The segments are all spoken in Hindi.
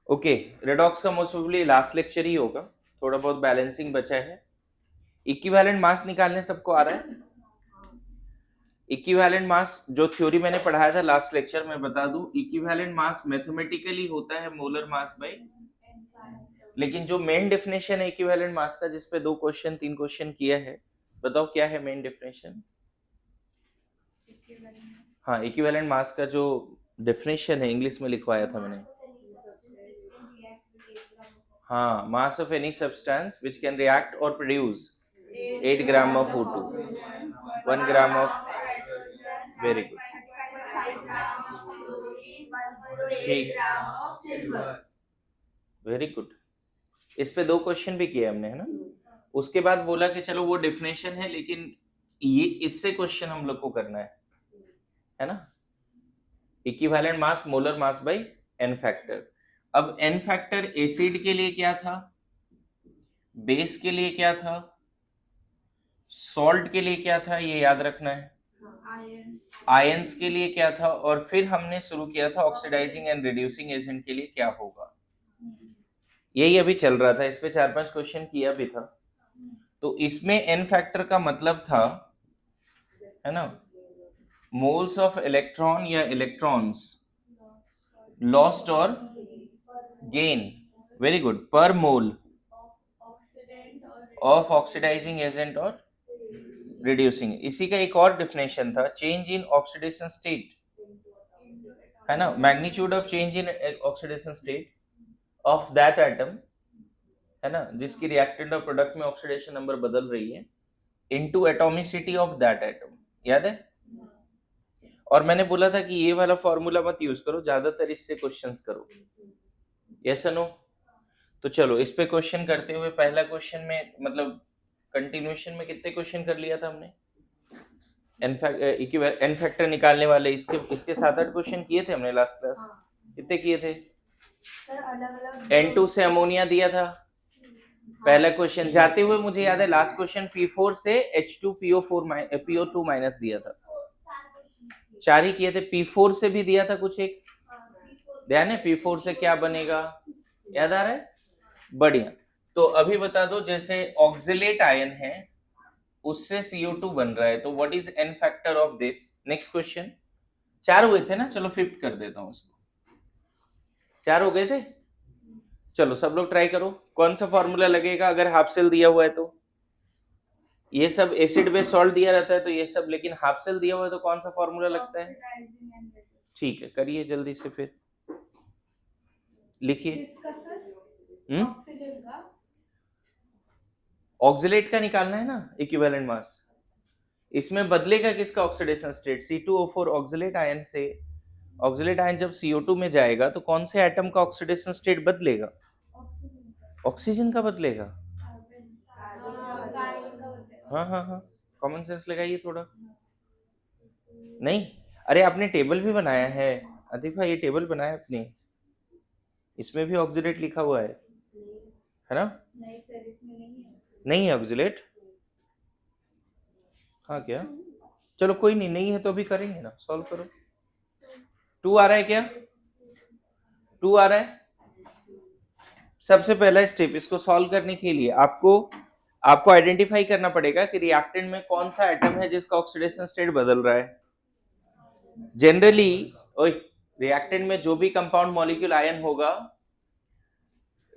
ओके, रेडॉक्स का मोस्ट प्रोबेबली लास्ट लेक्चर ही होगा, थोड़ा बहुत बैलेंसिंग बचा है। इक्विवेलेंट मास निकालने सबको आ रहा है? इक्विवेलेंट मास जो थ्योरी मैंने पढ़ाया था लास्ट लेक्चर में, बता दूं, इक्विवेलेंट मास मैथमेटिकली होता है मोलर मास बाई, लेकिन जो मेन डेफिनेशन है इक्विवेलेंट मास का, जिसपे 3 क्वेश्चन किया है, बताओ क्या है मेन डेफिनेशन? हाँ, इक्विवेलेंट मास का जो डेफिनेशन है इंग्लिश में लिखवाया था मैंने। हाँ, mass of any substance which can react और produce 8 gram of O2, 1 gram of, very good, ठीक, वेरी गुड। इस पे 2 क्वेश्चन भी किए हमने, है ना? उसके बाद बोला कि चलो वो डेफिनेशन है, लेकिन ये इससे क्वेश्चन हम लोग को करना है ना? Equivalent mass molar mass by n factor. अब एन फैक्टर एसिड के लिए क्या था, बेस के लिए क्या था, सॉल्ट के लिए क्या था, ये याद रखना है। आयंस के लिए क्या था, और फिर हमने शुरू किया था ऑक्सीडाइजिंग एंड रिड्यूसिंग एजेंट के लिए क्या होगा। यही अभी चल रहा था, इस पे 4-5 क्वेश्चन किया भी था। तो इसमें एन फैक्टर का मतलब था, है ना, मोल्स ऑफ इलेक्ट्रॉन या इलेक्ट्रॉन्स लॉस्ट और गेन, वेरी गुड, पर मोल ऑफ ऑक्सीडाइजिंग एजेंट और रिड्यूसिंग। इसी का एक और डेफिनेशन था, चेंज इन ऑक्सीडेशन स्टेट, है ना, magnitude of change in oxidation state of that atom, है ना, जिसकी रिएक्टेंट और प्रोडक्ट में ऑक्सीडेशन नंबर बदल रही है, into atomicity of that atom, याद है? और मैंने बोला था कि ये वाला फॉर्मूला मत यूज करो, ज्यादातर इससे क्वेश्चंस करो, यस नो? तो चलो इस पे क्वेश्चन करते हुए, पहला क्वेश्चन में मतलब कंटिन्यूएशन में कितने क्वेश्चन कर लिया था हमने? एन फैक्टर निकालने वाले इसके 7-8 क्वेश्चन किए थे हमने लास्ट क्लास। कितने किए थे? N2 से अमोनिया दिया था पहला क्वेश्चन, जाते हुए मुझे याद है लास्ट क्वेश्चन P4 से H2PO2 माइनस दिया था। 4 ही किए थे। P4 से भी दिया था कुछ एक, ध्यान है? P4 से क्या बनेगा, याद आ रहा है? बढ़िया। तो अभी बता दो, जैसे ऑक्सिलेट आयन है उससे CO2 बन रहा है, तो what is an factor of this? Next question. 4 हुए थे ना, चलो 5th कर देता हूं इसको। 4 हो गए थे? चलो सब लोग ट्राई करो, कौन सा फॉर्मूला लगेगा अगर हाफ सेल दिया हुआ है तो? ये सब एसिड बेस सॉल्ट दिया रहता है तो ये सब, लेकिन हाफ सेल दिया हुआ है तो कौन सा फॉर्मूला लगता है? ठीक है, करिए जल्दी से, फिर लिखिए। ऑक्सिलेट का निकालना है ना इक्विवेलेंट मास। इसमें बदलेगा किसका oxidation state? C2O4 oxalate ion से, ऑक्सिलेट आयन जब CO2 में जाएगा तो कौन से एटम का ऑक्सीडेशन स्टेट बदलेगा? ऑक्सीजन का बदलेगा। हाँ हाँ हाँ, कॉमन सेंस लगाइए थोड़ा। नहीं, अरे आपने टेबल भी बनाया है आतिफ भाई, ये टेबल बनाया आपने, इसमें भी ऑक्सिलेट लिखा हुआ है ना? नहीं है ऑक्सिलेट? हाँ क्या? चलो कोई नहीं, नहीं है तो अभी करेंगे ना, सॉल्व करो। 2 आ रहा है क्या? 2 आ रहा है। सबसे पहला स्टेप, इसको सॉल्व करने के लिए आपको आइडेंटिफाई करना पड़ेगा कि रिएक्टेंट में कौन सा एटम है जिसका ऑक्सीडेशन स्टेट बदल रहा है। जनरली रिएक्टेंट में जो भी कंपाउंड मॉलिक्यूल आयन होगा,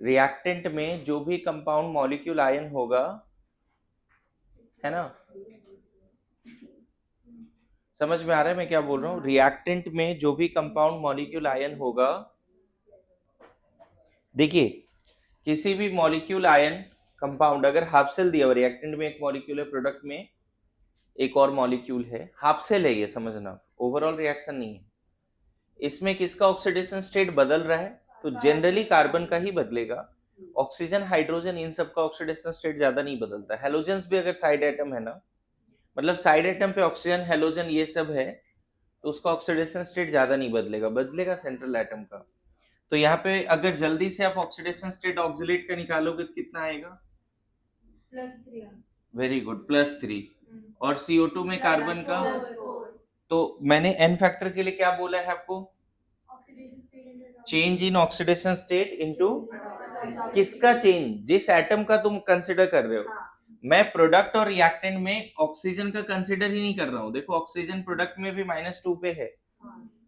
रिएक्टेंट में जो भी कंपाउंड मॉलिक्यूल आयन होगा, है ना, समझ में आ रहा है मैं क्या बोल रहा हूं? रिएक्टेंट में जो भी कंपाउंड मॉलिक्यूल आयन होगा, देखिए किसी भी मॉलिक्यूल आयन कंपाउंड अगर हाफ सेल दिया हुआ, रिएक्टेंट में एक मॉलिक्यूल है, प्रोडक्ट में एक और मॉलिक्यूल है, हाफ सेल है ये, समझना, ओवरऑल रिएक्शन नहीं है, इसमें किसका ऑक्सीडेशन स्टेट बदल रहा है? तो जनरली कार्बन का ही बदलेगा। ऑक्सीजन, हाइड्रोजन, इन सब का ऑक्सीडेशन स्टेट ज्यादा नहीं बदलता। हेलोजेंस भी अगर साइड एटम है ना, मतलब साइड एटम पे ऑक्सीजन, हेलोजन ये सब है, तो उसका ऑक्सीडेशन स्टेट ज्यादा नहीं बदलेगा, बदलेगा सेंट्रल एटम का। तो यहाँ पे अगर जल्दी से आप ऑक्सीडेशन स्टेट ऑक्सिलेट का निकालोगे तो कितना आएगा? +3। Very good, +3। और CO2 में कार्बन का, तो मैंने एन फैक्टर के लिए क्या बोला है आपको? Change in oxidation state into किसका चेंज, जिस एटम का तुम कंसिडर कर रहे हो। मैं प्रोडक्ट और रिएक्टेंट में ऑक्सीजन का कंसिडर ही नहीं कर रहा हूँ। देखो ऑक्सीजन प्रोडक्ट में भी -2 पे है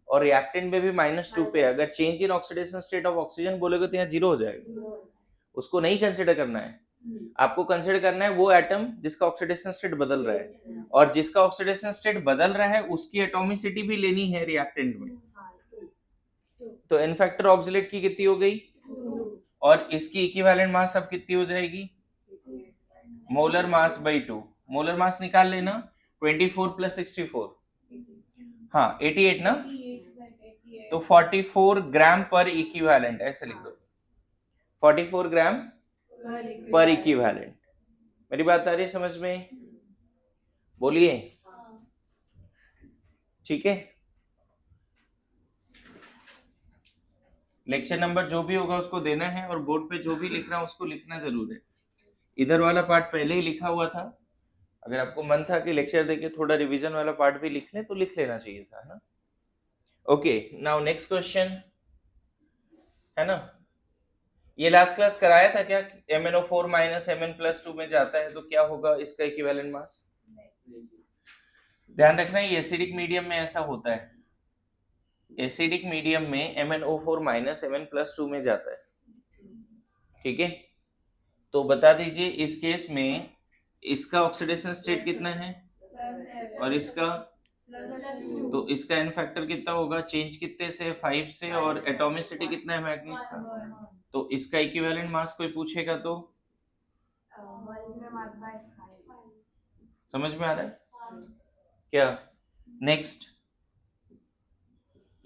और रिएक्टेंट में भी -2 पे है। अगर change in oxidation state of oxygen बोलोगे तो यहाँ 0 हो जाएगा। उसको नहीं कंसिडर करना है, आपको कंसिडर करना है वो एटम जिसका ऑक्सीडेशन स्टेट बदल रहा है, और जिसका ऑक्सीडेशन स्टेट बदल रहा है उसकी एटॉमिसिटी भी लेनी है रिएक्टेंट में। तो n फैक्टर ऑक्सीलेट की कितनी हो गई, और इसकी इक्विवेलेंट मास अब कितनी हो जाएगी, molar mass by 2। Molar mass निकाल लेना, 24 + 64, हाँ 88 ना, तो 44 ग्राम पर इक्विवेलेंट, ऐसे लिख दो 44 ग्राम पर इक्विवेलेंट। मेरी बात आ रही है समझ में, बोलिए ठीक है। लेक्चर नंबर जो भी होगा उसको देना है, और बोर्ड पे जो भी लिख रहा हूं उसको लिखना जरूर है। इधर वाला पार्ट पहले ही लिखा हुआ था, अगर आपको मन था कि लेक्चर देके थोड़ा रिवीजन वाला पार्ट भी लिख ले तो लिख लेना चाहिए था ना। ओके, नाउ नेक्स्ट क्वेश्चन है ना, ये लास्ट क्लास कराया था क्या, MnO4 - Mn+2 में जाता है तो क्या होगा इसका इक्विवेलेंट मास। ध्यान रखना ये एसिडिक मीडियम में ऐसा होता है, एसिडिक मीडियम में MnO4 - Mn+2 में जाता है, ठीक है। तो बता दीजिए इस केस में इसका ऑक्सीडेशन स्टेट कितना है और इसका, तो इसका n फैक्टर कितना होगा, चेंज कितने से, 5 से, और एटॉमिसिटी कितना है मैग्नीज का, तो इसका इक्विवेलेंट मास कोई पूछेगा तो समझ में आ रहा है क्या। नेक्स्ट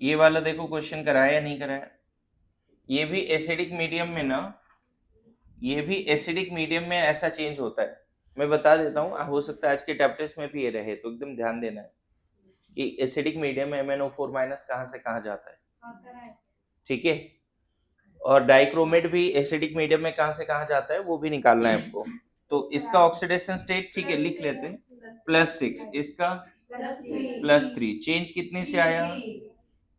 ये वाला देखो क्वेश्चन कराया या नहीं कराया, ये भी एसिडिक मीडियम में ना, ये भी एसिडिक मीडियम में ऐसा चेंज होता है। मैं बता देता हूँ, हो सकता है आज के टैब टेस्ट में भी ये रहे, तो एकदम ध्यान देना है कि एसिडिक मीडियम में MnO4- कहाँ से कहाँ जाता है, ठीक है। और डाइक्रोमेट भी एसिडिक मीडियम में कहाँ से कहाँ जाता है वो भी निकालना है आपको। तो इसका ऑक्सीडेशन स्टेट ठीक है लिख लेते हैं, +6, इसका +3, चेंज कितने से आया,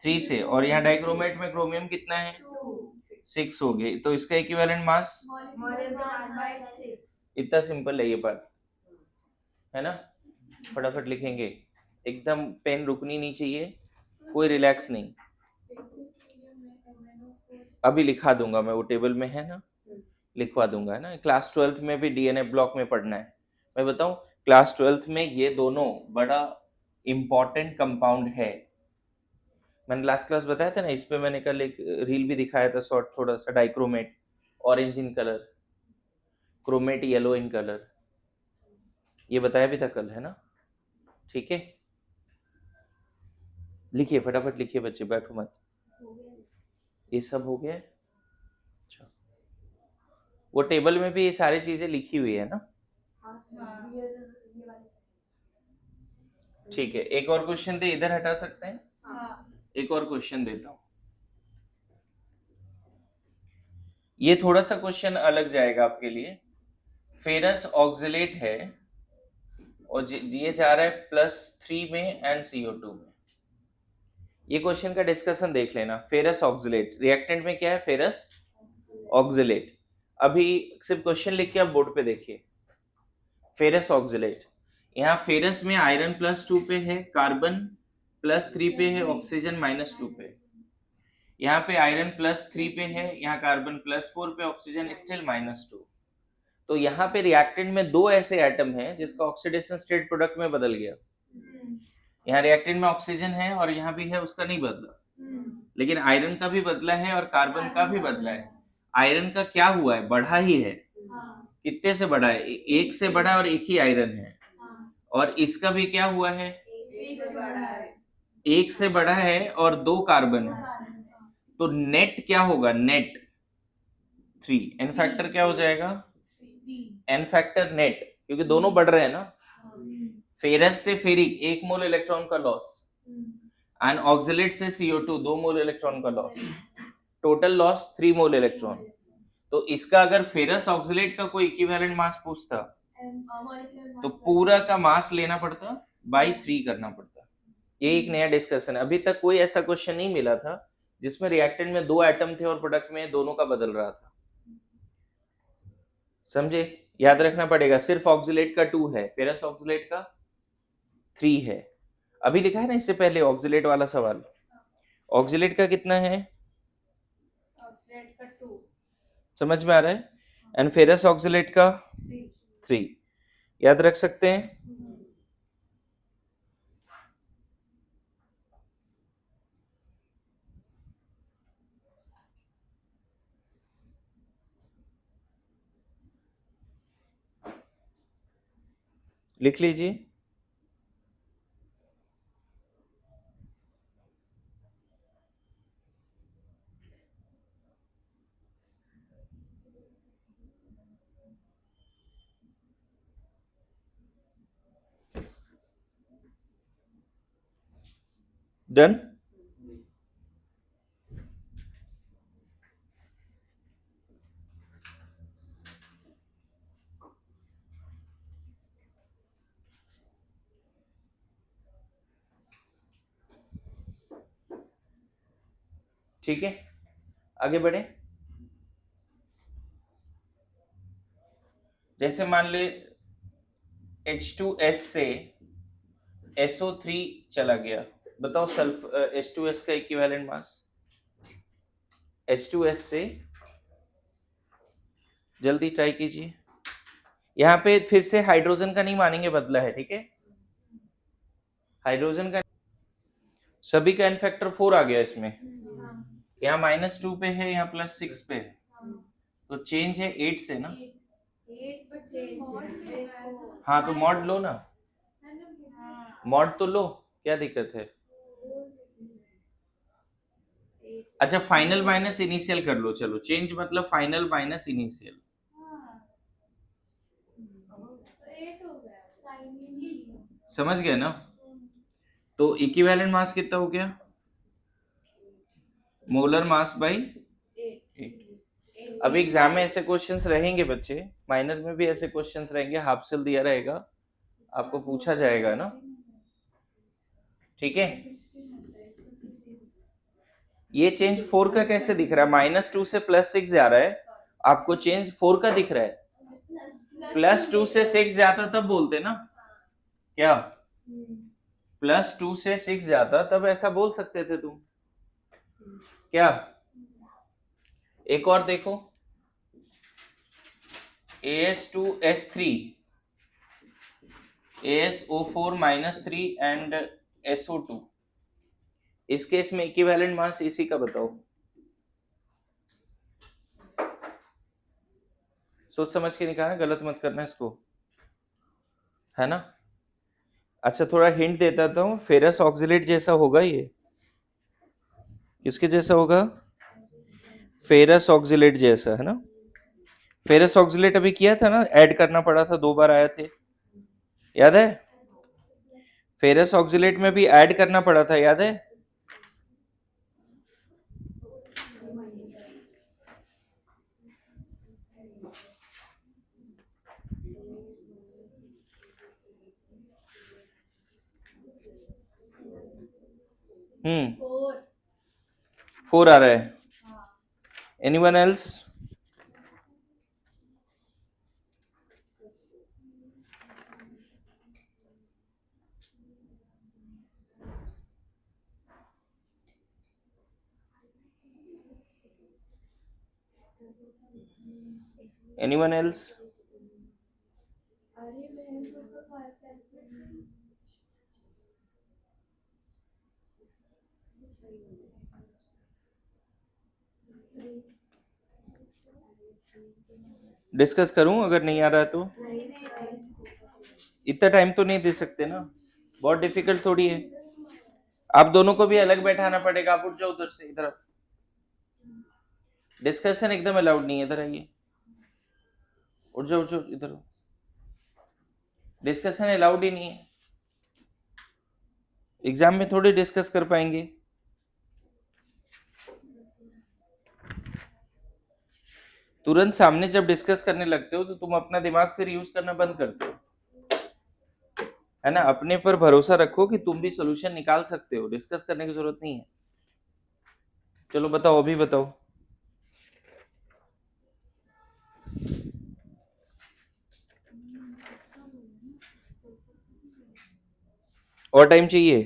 3 से, और यहाँ डाइक्रोमेट में क्रोमियम कितना है, 6 हो गए, तो इसका इक्विवेलेंट मास, इतना सिंपल है ये बात, है ना। फटाफट लिखेंगे, एकदम पेन रुकनी नहीं चाहिए, कोई रिलैक्स नहीं। अभी लिखा दूंगा मैं, वो टेबल में है ना, लिखवा दूंगा, है ना। क्लास 12th में भी DNA ब्लॉक में पढ़ना है। मैं बताऊं क्लास 12th में ये दोनों बड़ा इंपॉर्टेंट कंपाउंड है। मैंने लास्ट क्लास बताया था ना, इस पे मैंने कल एक रील भी दिखाया था शॉर्ट थोड़ा सा, dichromate orange in colour, chromate yellow in colour, ये बताया भी था कल, है ना, ठीक है। लिखिए फटाफट लिखिए बच्चे, बैठो मत, ये सब हो गया। अच्छा, वो टेबल में भी ये सारी चीजें लिखी हुई है ना, ठीक है। एक और क्वेश्चन दे, इधर हटा सकते हैं, एक और क्वेश्चन देता हूं, ये थोड़ा सा क्वेश्चन अलग जाएगा आपके लिए। फेरस ऑक्सलेट है और ये जा रहा है +3 में NCO2 में। ये क्वेश्चन का डिस्कशन देख लेना। फेरस ऑक्सलेट रिएक्टेंट में क्या है, फेरस ऑक्सलेट। अभी सिर्फ क्वेश्चन लिख के आप बोर्ड पे देखिए, फेरस ऑक्सलेट, यहाँ फेरस में आयरन +2 पे है, कार्बन +3 पे है, ऑक्सीजन -2 पे। यहाँ पे आयरन +3 पे है, यहाँ कार्बन +4 पे, ऑक्सीजन स्टिल -2। तो यहाँ पे रिएक्टेंट में दो ऐसे एटम हैं जिसका ऑक्सीडेशन स्टेट प्रोडक्ट में बदल गया। यहाँ रिएक्टेंट में ऑक्सीजन है और यहाँ भी है, उसका नहीं बदला, लेकिन आयरन का भी बदला है और कार्बन का भी बदला है। आयरन का क्या हुआ है, बढ़ा ही है, कितने से बढ़ा है, 1 से बढ़ा और 1 ही आयरन है। और इसका भी क्या हुआ है, 1 से बढ़ा है और 2 कार्बन है। तो नेट क्या होगा, नेट 3, एन फैक्टर क्या हो जाएगा, एन फैक्टर नेट, क्योंकि दोनों बढ़ रहे हैं ना। फेरस से फेरिक 1 मोल इलेक्ट्रॉन का लॉस, एंड ऑक्सलेट से CO2 2 मोल इलेक्ट्रॉन का लॉस, टोटल लॉस 3 मोल इलेक्ट्रॉन। तो इसका अगर फेरस ऑक्सलेट का कोई इक्विवेलेंट मास पूछता तो पूरा का मास लेना पड़ता, बाई 3 करना पड़ता। ये एक नया डिस्कशन है, अभी तक कोई ऐसा क्वेश्चन नहीं मिला था जिसमें रिएक्टेंट में 2 एटम थे और प्रोडक्ट में दोनों का बदल रहा था। समझे? याद रखना पड़ेगा, सिर्फ ऑक्सिलेट का 2 है, फेरस ऑक्सिलेट का 3 है। अभी लिखा है ना इससे पहले ऑक्सिलेट वाला सवाल, ऑक्सिलेट का कितना है? ऑक्सिलेट का 2। समझ में आ रहा है? एंड फेरस ऑक्सिलेट का 3। याद रख सकते हैं? लिख लीजिए। डन? ठीक है, आगे बढ़े। जैसे मान ले H2S से SO3 चला गया, बताओ सल्फ H2S का इक्विवेलेंट मास। H2S से जल्दी ट्राई कीजिए। यहाँ पे फिर से हाइड्रोजन का नहीं मानेंगे, बदला है, ठीक है? हाइड्रोजन का सभी का n फैक्टर 4 आ गया इसमें। यहाँ -2 पे है, यहाँ +6 पे है, तो चेंज है 8 से ना। 8 पर चेंज। हाँ तो मॉड लो ना, मॉड तो लो, क्या दिक्कत है? अच्छा फाइनल माइनस इनिशियल कर लो, चलो चेंज मतलब फाइनल माइनस इनिशियल। समझ गए ना? तो इक्विवेलेंट मास कितना हो गया? Molar mass by 8। अभी एग्जाम में ऐसे क्वेश्चंस रहेंगे बच्चे, माइनर में भी ऐसे क्वेश्चंस रहेंगे, हाफ सेल दिया रहेगा, आपको पूछा जाएगा ना, ठीक है? ये चेंज 4 का कैसे दिख रहा है? -2 से +6 जा रहा है, आपको चेंज 4 का दिख रहा है। +2 से 6 जाता तब बोलते ना, क्या +2 से 6 जाता तब ऐसा बोल सकते थे तुम, क्या? एक और देखो, AS2S3 ASO4 -3 एंड SO2, इस केस में इक्विवेलेंट मास इसी का बताओ। सोच समझ के निकालना, गलत मत करना इसको, है ना? अच्छा थोड़ा हिंट देता हूँ, फेरस ऑक्सिलेट जैसा होगा ये। किसके जैसा होगा? फेरस ऑक्सिलेट जैसा, है ना? फेरस ऑक्सिलेट अभी किया था ना, ऐड करना पड़ा था, 2 बार आए थे, याद है? फेरस ऑक्सिलेट में भी ऐड करना पड़ा था, याद है? फोर 4 आ रहा है। Anyone else? Anyone else? Discuss करूं अगर नहीं आ रहा है तो? इतना टाइम तो नहीं दे सकते ना, बहुत डिफिकल्ट थोड़ी है। आप दोनों को भी अलग बैठाना पड़ेगा, आप उठ जाओ उधर से, इधर डिस्कशन एकदम अलाउड नहीं है, इधर आइए, उठ जाओ इधर, डिस्कशन अलाउड ही नहीं है, एग्जाम में थोड़ी डिस्कस कर पाएंगे। तुरंत सामने जब डिस्कस करने लगते हो तो तुम अपना दिमाग फिर यूज करना बंद करते हो, है ना? अपने पर भरोसा रखो कि तुम भी सोल्यूशन निकाल सकते हो, डिस्कस करने की जरूरत नहीं है। चलो बताओ, अभी बताओ। और टाइम चाहिए?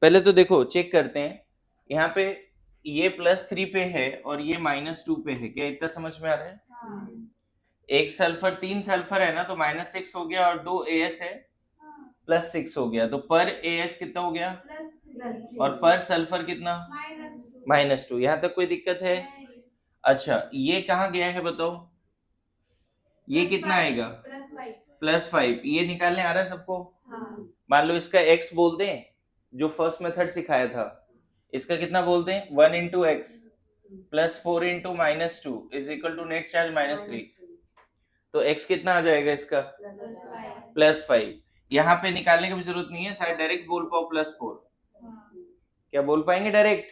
पहले तो देखो चेक करते हैं, यहाँ पे ये +3 पे है और ये -2 पे है, क्या इतना समझ में आ रहा है? हाँ। एक सल्फर, 3 सल्फर है ना, तो -6 हो गया, और 2 AS है +6 हो गया, तो पर AS कितना हो गया? और पर सल्फर कितना? -2। यहाँ तक कोई दिक्कत है? अच्छा, ये कहाँ गया है बताओ, ये कितना आएगा? +5। ये निकालने आ रहा है सबको? मान लो इसका x बोल दें, जो फर्स्ट मेथड सिखाया था, इसका कितना बोल दें? 1 into x plus 4 into -2 is equal to net charge -3। तो x कितना आ जाएगा इसका? +5। यहाँ पे निकालने की भी जरूरत नहीं है, शायद डायरेक्ट बोल पाओ +4। क्या बोल पाएंगे डायरेक्ट?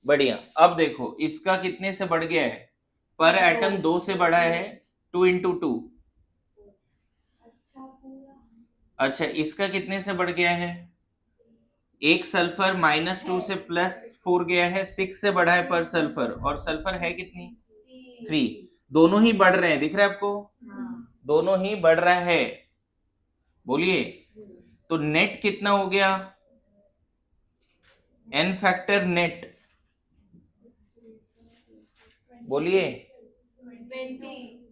बढ़िया। अब देखो इसका कितने से बढ़ गया है? पर एटम 2 से बढ़ा है, 2 इंटू 2। अच्छा, इसका कितने से बढ़ गया है? एक सल्फर -2 से +4 गया है, 6 से बढ़ा है पर सल्फर, और सल्फर है कितनी? 3। दोनों ही बढ़ रहे हैं, दिख रहा है आपको? दोनों ही बढ़ रहा है। बोलिए, तो नेट कितना हो गया? n फैक्टर नेट बोलिए।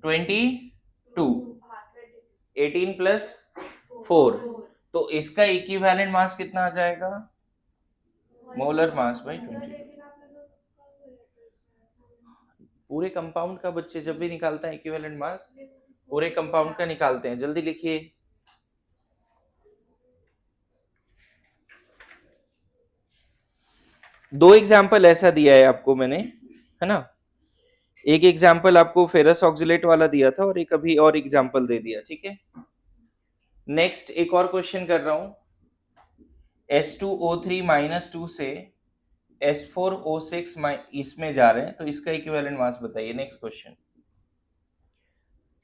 22। 18 + 4। तो इसका इक्विवेलेंट मास कितना आ जाएगा? मोलर मास भाई 20। पूरे कंपाउंड का बच्चे जब भी निकालते हैं इक्विवेलेंट मास, पूरे कंपाउंड का निकालते हैं। जल्दी लिखिए। दो एग्जाम्पल ऐसा दिया है आपको मैंने, है ना? एक एग्जाम्पल आपको फेरस ऑक्सिलेट वाला दिया था, और एक अभी और एग्जाम्पल दे दिया, ठीक है? नेक्स्ट एक और क्वेश्चन कर रहा हूं। S2O3 -2 से S4O6 इसमें जा रहे हैं, तो इसका इक्विवेलेंट मास बताइए। Next question.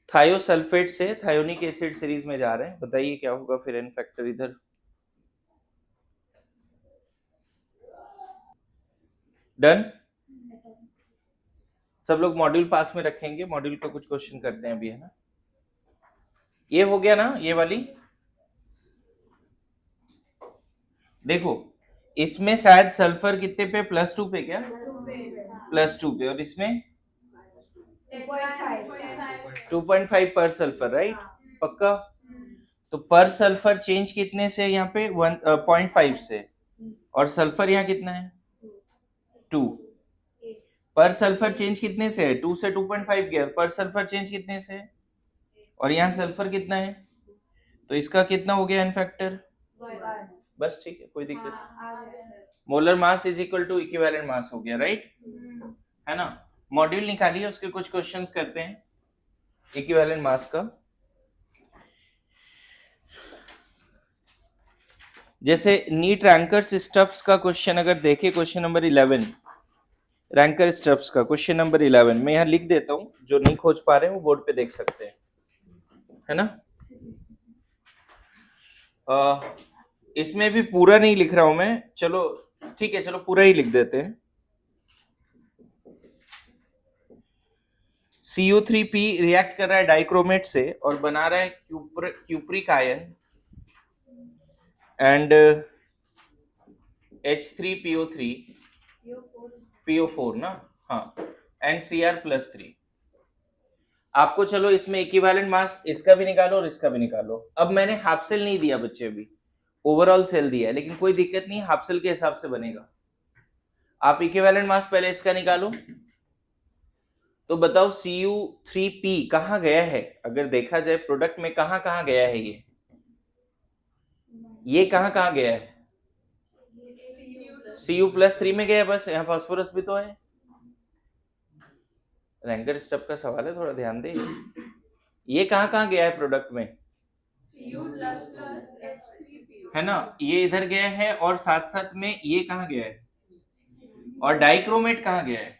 थायोसल्फेट से थायोनिक एसिड सीरीज में जा रहे हैं, बताइए क्या होगा फिर एन फैक्टर इधर। डन? सब लोग मॉड्यूल पास में रखेंगे, मॉड्यूल का कुछ क्वेश्चन करते हैं अभी, है ना? ये हो गया ना, ये वाली। देखो इसमें शायद सल्फर कितने पे? +2 पे क्या? +2 पे, और इसमें 2.5 पर सल्फर, राइट? पक्का? तो पर सल्फर चेंज कितने से यहाँ पे? 0.5 से, और सल्फर यहाँ कितना है? 2। पर सल्फर चेंज कितने से है? 2 से 2.5 गया, पर सल्फर चेंज कितने से है? और यहाँ सल्फर कितना है? तो इसका कितना हो गया एन फैक्टर? बस ठीक है, कोई दिक्कत नहीं। Molar mass is equal to equivalent mass हो गया, राइट? है ना? मॉड्यूल निकालिए, उसके कुछ क्वेश्चंस करते हैं इक्विवेलेंट मास का। जैसे नीट रैंकर्स स्टफ्स का क्वेश्चन अगर देखें, क्वेश्चन नंबर 11, रैंकर स्टफ्स का क्वेश्चन नंबर 11 मैं यहाँ लिख देता हूँ, जो नहीं खोज पा रहे हैं वो बोर्ड पे देख सकते हैं, है ना? इसमें भी पूरा नहीं लिख रहा हूं मैं, चलो ठीक है, चलो पूरा ही लिख देते हैं। Cu3P रिएक्ट कर रहा है डाइक्रोमेट से और बना रहा है cupric ion and H3PO3 PO4 ना, हाँ, एंड Cr+3। आपको चलो इसमें इक्विवेलेंट मास इसका भी निकालो और इसका भी निकालो। अब मैंने हाफ सेल नहीं दिया बच्चे, अभी ओवरऑल सेल दिया है, लेकिन कोई दिक्कत नहीं, हाफ सेल के हिसाब से बनेगा। आप इक्विवेलेंट मास पहले इसका निकालो। तो बताओ Cu3P कहाँ गया है? अगर देखा जाए प्रोडक्ट में कहाँ कहाँ गया है ये कहाँ कहाँ गया है? Cu+3 में गया, बस। यहाँ फास्फोरस भी तो है। रैंकर स्टफ का सवाल है, थोड़ा ध्यान दे। ये कहाँ कहाँ गया है प्रोडक्ट में? है ना? ये इधर गया है, और साथ साथ में ये कहाँ गया है? और डाइक्रोमेट कहाँ गया है?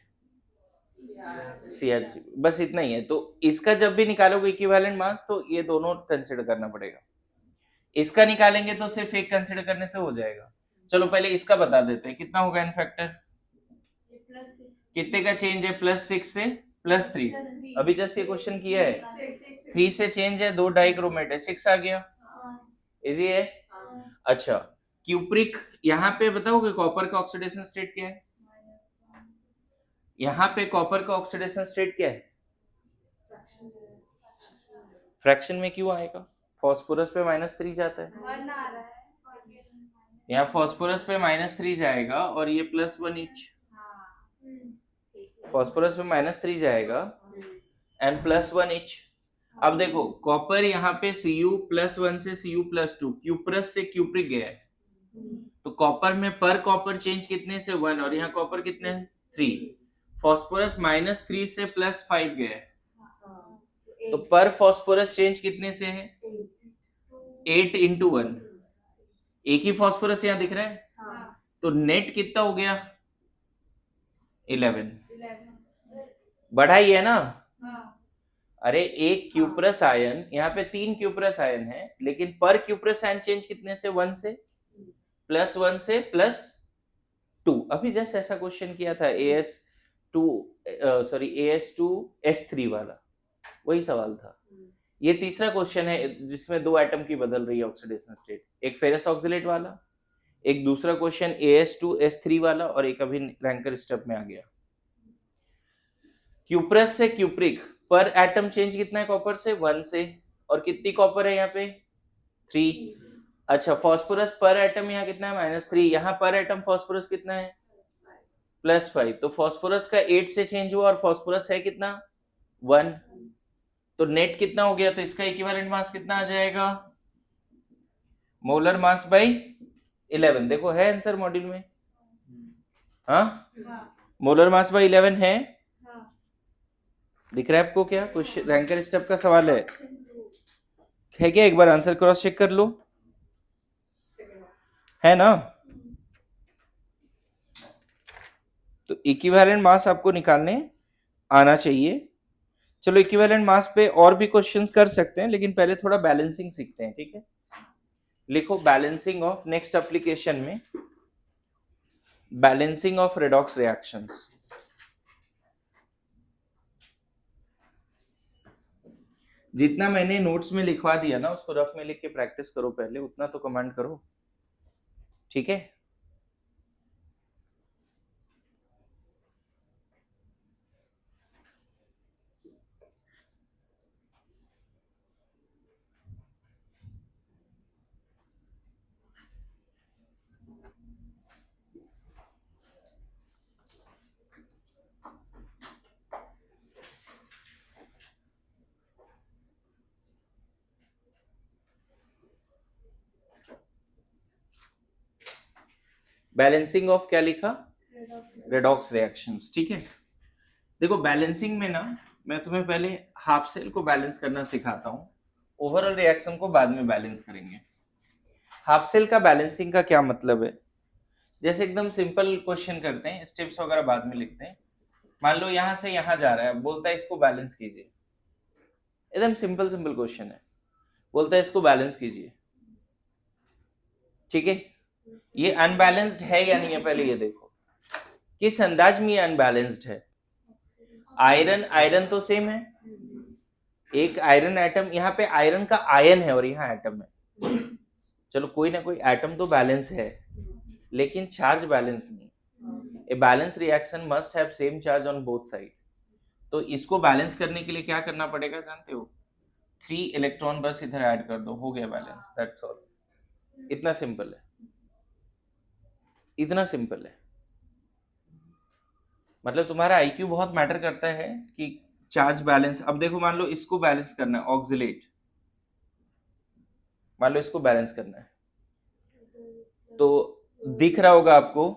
Cr3। बस इतना ही है। तो इसका जब भी निकालोगे इक्विवेलेंट मास, तो ये दोनों कंसिडर करना पड़ेगा। इसका निकालेंगे तो सिर्फ एक कंसिडर करने से हो जाएगा। चलो पहले इसका बता देते हैं, कितना होगा एन फैक्टर? कितने का चेंज है? +6 से +3। अभी जस्ट ये क्वेश्चन किया है, 3 से चेंज है, 2 डाइक्रोमेट है, 6 आ गया। इजी है। अच्छा, क्यूप्रिक यहाँ पे बताओगे कॉपर का ऑक्सीडेशन स्टेट क्या है? यहाँ पे कॉपर का ऑक्सीडेशन स्टेट क्या है? फ्रैक्शन में क्यों आएगा? फास्फोरस पे -3 जाता है, 1 आ रहा है। यहाँ फास्फोरस पे -3 जाएगा और ये +1 ईच। फास्फोरस पे -3 जाएगा एंड +1 ईच। अब देखो कॉपर यहाँ पे Cu+1 से Cu+2, क्यूप्रस से क्यूप्रिक गया है, तो कॉपर में पर कॉपर चेंज कितने से? 1, और यहाँ कॉपर कितने हैं? 3। फास्फोरस -3 से +5 गया है, तो पर फास्फोरस चेंज कितने से है? 8 × 1। एक ही फास्फोरस यहाँ दिख रहा है, तो नेट कितना हो गया? 11। बढ़ाई है ना? अरे एक क्यूप्रस आयन, यहाँ पे 3 क्यूप्रस आयन है, लेकिन पर क्यूप्रस आयन चेंज कितने से? 1 से, +1 से +2। अभी जस्ट ऐसा क्वेश्चन किया था AS2S3 वाला, वही सवाल था। ये तीसरा क्वेश्चन है जिसमें 2 एटम की बदल रही है ऑक्सीडेशन स्टेट, एक फेरस ऑक्सीलेट वाला, एक दूसरा क्वेश्चन AS2S3 वाला, और एक अभी रैंकर स्टेप में आ गया। क्यूप्रस से क्यूप्रिक पर एटम चेंज कितना है कॉपर से? 1 से, और कितनी कॉपर है यहाँ पे? 3। अच्छा, फास्फोरस पर एटम यहाँ कितना है? -3। यहाँ पर एटम फास्फोरस कितना है? +5। तो फास्फोरस का 8 से चेंज हुआ और फास्फोरस है कितना? 1। तो नेट कितना हो गया? तो इसका इक्विवेलेंट मास कितना आ जाएगा? Molar mass by 11। देखो है आंसर मॉड्यूल में, हाँ, मोलर मास बाई 11 है। दिख रहा है आपको क्या? कुछ रैंकर स्टेप का सवाल है क्या? एक बार आंसर क्रॉस चेक कर लो, है ना? तो इक्विवेलेंट मास आपको निकालने आना चाहिए। चलो इक्विवेलेंट मास पे और भी क्वेश्चंस कर सकते हैं, लेकिन पहले थोड़ा बैलेंसिंग सीखते हैं, ठीक है? लिखो बैलेंसिंग ऑफ, नेक्स्ट एप्लीकेशन में बैलेंसिंग ऑफ रेडॉक्स रिएक्शंस। जितना मैंने नोट्स में लिखवा दिया ना, उसको रफ में लिख के प्रैक्टिस करो पहले, उतना तो कमांड करो, ठीक है? बैलेंसिंग ऑफ क्या लिखा? रेडॉक्स रिएक्शंस, ठीक है? देखो बैलेंसिंग में ना, मैं तुम्हें पहले हाफ सेल को बैलेंस करना सिखाता हूँ, ओवरऑल रिएक्शन को बाद में बैलेंस करेंगे। हाफ सेल का बैलेंसिंग का क्या मतलब है? जैसे एकदम सिंपल क्वेश्चन करते हैं, स्टेप्स वगैरह बाद में लिखते हैं। मान लो यहां से यहां जा रहा है, बोलता है इसको बैलेंस कीजिए, एकदम सिंपल सिंपल क्वेश्चन है, बोलता है इसको बैलेंस कीजिए, ठीक है? ये अनबैलेंस्ड है या नहीं है, पहले ये देखो किस अंदाज में ये अनबैलेंस्ड है। आयरन आयरन तो सेम है, एक आयरन एटम, यहाँ पे आयरन का आयन है और यहाँ एटम है, चलो कोई ना कोई एटम तो बैलेंस है, लेकिन चार्ज बैलेंस नहीं। A balance reaction must have same charge on both side. तो इसको बैलेंस करने के लिए क्या करना पड़ेगा जानते हो? 3 इलेक्ट्रॉन बस इधर ऐड कर दो, हो गया बैलेंस, दैट्स ऑल। इतना सिंपल है, इतना सिंपल है। मतलब तुम्हारा आईक्यू बहुत मैटर करता है कि चार्ज बैलेंस। अब देखो मान लो इसको बैलेंस करना है, ऑक्सिलेट, मान लो इसको बैलेंस करना है, तो दिख रहा होगा आपको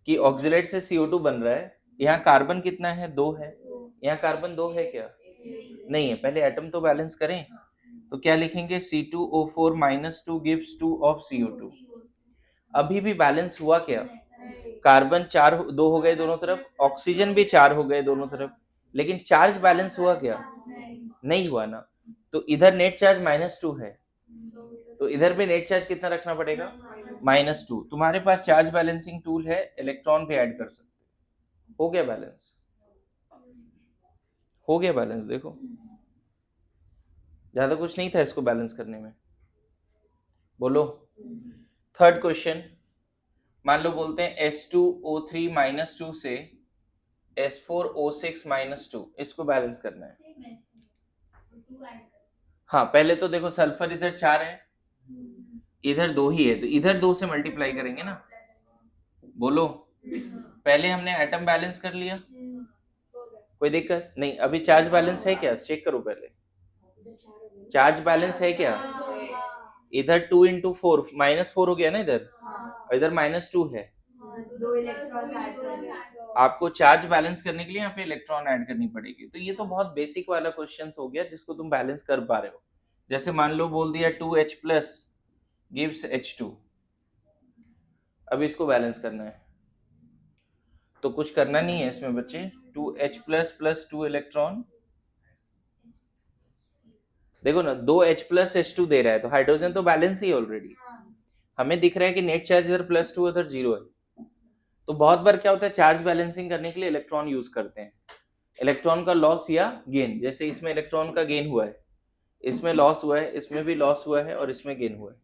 कि ऑक्सिलेट से CO2 बन रहा है, यहाँ कार्बन कितना है? 2 है, यहाँ कार्बन 2 है क्या? नहीं है। पहले एटम तो बैलेंस करें, तो क्या लिखेंगे? C2O4 -2 gives 2 of CO2। अभी भी बैलेंस हुआ क्या? कार्बन 2 हो गए दोनों तरफ, ऑक्सीजन भी 4 हो गए दोनों तरफ, लेकिन चार्ज बैलेंस हुआ क्या? नहीं हुआ ना। तो इधर नेट चार्ज -2 है, तो इधर भी नेट चार्ज कितना रखना पड़ेगा? -2। तुम्हारे पास चार्ज बैलेंसिंग टूल है, इलेक्ट्रॉन भी ऐड कर सकते हो गया बैलेंस, हो गया बैलेंस। देखो ज्यादा कुछ नहीं था इसको बैलेंस करने में। बोलो। थर्ड क्वेश्चन, मान लो बोलते हैं S2O3 -2 से S4O6 -2, इसको बैलेंस करना है। हाँ पहले तो देखो सल्फर इधर 4 है, इधर 2 ही है, तो इधर 2 से मल्टीप्लाई करेंगे ना। बोलो। पहले हमने एटम बैलेंस कर लिया, कोई दिक्कत नहीं। अभी चार्ज बैलेंस है क्या, चेक करो पहले। चार्ज बैलेंस है क्या? इधर 2 × 4 -4 हो गया ना इधर, और इधर -2 है। आपको चार्ज बैलेंस करने के लिए यहाँ पे इलेक्ट्रॉन ऐड करनी पड़ेगी। तो ये तो बहुत बेसिक वाला क्वेश्चन हो गया जिसको तुम बैलेंस कर पा रहे हो। जैसे मान लो बोल दिया 2H+ गिव्स H2, अब इसको बैलेंस करना है। तो कुछ करना नहीं है इसमें बच्चे, 2H+ + 2 इलेक्ट्रॉन, देखो ना 2H+ H2 दे रहा है, तो हाइड्रोजन तो बैलेंस ही है ऑलरेडी। हमें दिख रहा है कि नेट चार्ज इधर +2 उधर 0 है। तो बहुत बार क्या होता है, चार्ज बैलेंसिंग करने के लिए इलेक्ट्रॉन यूज करते हैं, इलेक्ट्रॉन का लॉस या गेन। जैसे इसमें इलेक्ट्रॉन का गेन हुआ है, इसमें लॉस हुआ है, इसमें भी लॉस हुआ है, और इसमें गेन हुआ है।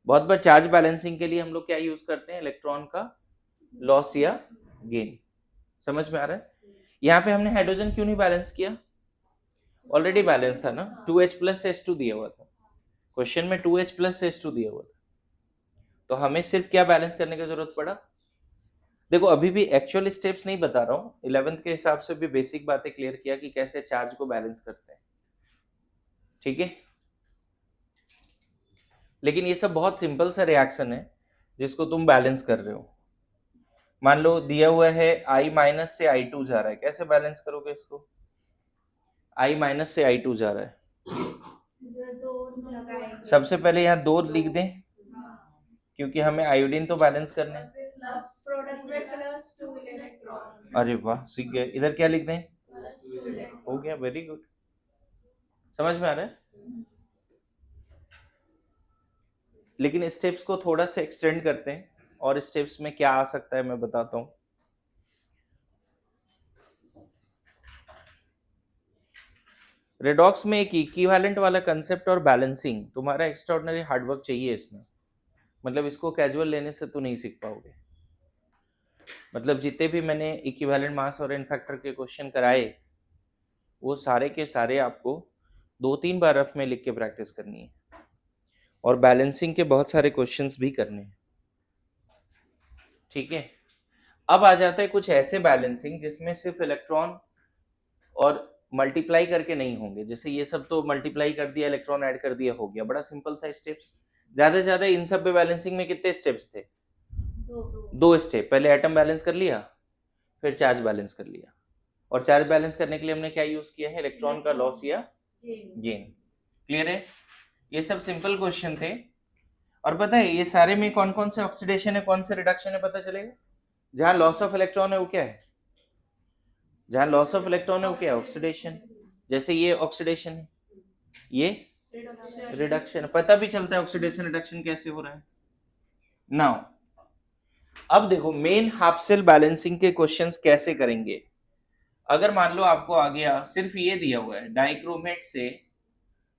बहुत बार चार्ज बैलेंसिंग के लिए हम लोग क्या यूज करते हैं, इलेक्ट्रॉन का लॉस या गेन। समझ में आ रहा है? यहाँ पे हमने हाइड्रोजन क्यों नहीं बैलेंस किया, ऑलरेडी बैलेंस था ना, 2H+ H2 दिया हुआ था क्वेश्चन में, 2H+ H2 दिया हुआ था। तो हमें सिर्फ क्या बैलेंस करने की जरूरत पड़ा, देखो अभी भी एक्चुअल स्टेप्स नहीं बता रहा हूँ, 11th के हिसाब से भी बेसिक बातें क्लियर किया कि कैसे चार्ज को बैलेंस करते हैं, ठीक है। लेकिन ये सब बहुत सिंपल सा रिएक्शन है जिसको तुम बैलेंस कर रहे हो। मान लो दिया हुआ है I- से I2 जा रहा है, कैसे बैलेंस करोगे इसको, I- से I2 जा रहा है, सबसे पहले यहाँ 2 लिख दें, क्योंकि हमें आयोडीन तो बैलेंस करना है। अरे वाह सीख गए, इधर क्या लिख दें, हो गया, वेरी गुड। समझ में आ रहा है? लेकिन स्टेप्स को थोड़ा सा एक्सटेंड करते हैं, और स्टेप्स में क्या आ सकता है मैं बताता हूँ। रेडॉक्स में एक इक्विवेलेंट वाला कंसेप्ट और बैलेंसिंग, तुम्हारा एक्स्ट्राऑर्डिनरी हार्डवर्क चाहिए इसमें, मतलब इसको कैजुअल लेने से तो नहीं सीख पाओगे। मतलब जितने भी मैंने इक्विवेलेंट मास और इनफैक्टर के क्वेश्चन कराए, वो सारे के सारे आपको 2-3 बार रफ में लिख के प्रैक्टिस करनी है, और बैलेंसिंग के बहुत सारे क्वेश्चंस भी करने हैं, ठीक है। अब आ जाता है कुछ ऐसे बैलेंसिंग जिसमें सिर्फ इलेक्ट्रॉन और मल्टीप्लाई करके नहीं होंगे। जैसे ये सब तो मल्टीप्लाई कर दिया, इलेक्ट्रॉन ऐड कर दिया, हो गया, बड़ा सिंपल था स्टेप्स। ज्यादा से ज्यादा इन सब पे बैलेंसिंग में कितने स्टेप्स थे, 2 स्टेप। पहले एटम बैलेंस कर लिया, फिर चार्ज बैलेंस कर लिया, और चार्ज बैलेंस करने के लिए हमने क्या यूज किया है, इलेक्ट्रॉन का लॉस या गेन। क्लियर है? ये सब सिंपल क्वेश्चन थे। और पता है ये सारे में कौन कौन से ऑक्सीडेशन है, कौन से रिडक्शन है, पता चलेगा। जहां लॉस ऑफ इलेक्ट्रॉन है वो क्या है, जहां लॉस ऑफ इलेक्ट्रॉन है वो क्या है, ऑक्सीडेशन। जैसे ये ऑक्सीडेशन है, ये रिडक्शन। पता भी चलता है ऑक्सीडेशन रिडक्शन कैसे हो रहा है। नाउ अब देखो मेन हाफ सेल बैलेंसिंग के क्वेश्चंस कैसे करेंगे। अगर मान लो आपको आ गया, सिर्फ ये दिया हुआ है डाइक्रोमेट से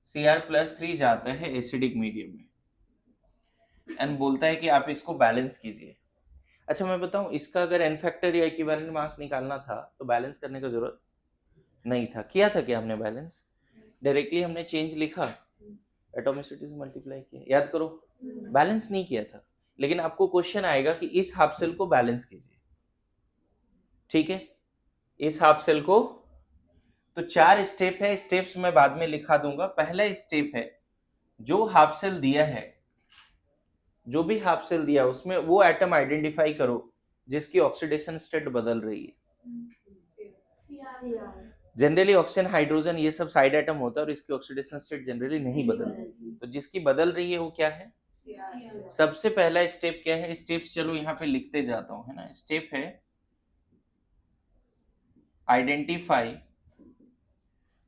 Cr+3 जाता है एसिडिक मीडियम में, एंड बोलता है कि आप इसको बैलेंस कीजिए। अच्छा मैं बताऊं, इसका अगर एन फैक्टर या इक्विवेलेंट मास निकालना था तो बैलेंस करने का जरूरत नहीं था। किया था क्या हमने बैलेंस, डायरेक्टली हमने चेंज लिखा, एटॉमिसिटी से मल्टीप्लाई किया, याद करो, बैलेंस नहीं किया था। लेकिन आपको क्वेश्चन आएगा कि इस हाफ सेल को बैलेंस कीजिए, ठीक है, इस हाफ सेल को। तो 4 स्टेप है, स्टेप्स मैं बाद में लिखा दूंगा। पहला स्टेप है, जो हाफ सेल दिया है, जो भी हाफ सेल दिया उसमें वो एटम आइडेंटिफाई करो जिसकी ऑक्सीडेशन स्टेट बदल रही है। जनरली ऑक्सीजन, हाइड्रोजन ये सब साइड एटम होता है, और इसकी ऑक्सीडेशन स्टेट जनरली नहीं बदल रही। तो जिसकी बदल रही है वो क्या है, सबसे पहला स्टेप क्या है, स्टेप्स चलो यहाँ पे लिखते जाता हूँ, है ना। स्टेप है आइडेंटिफाई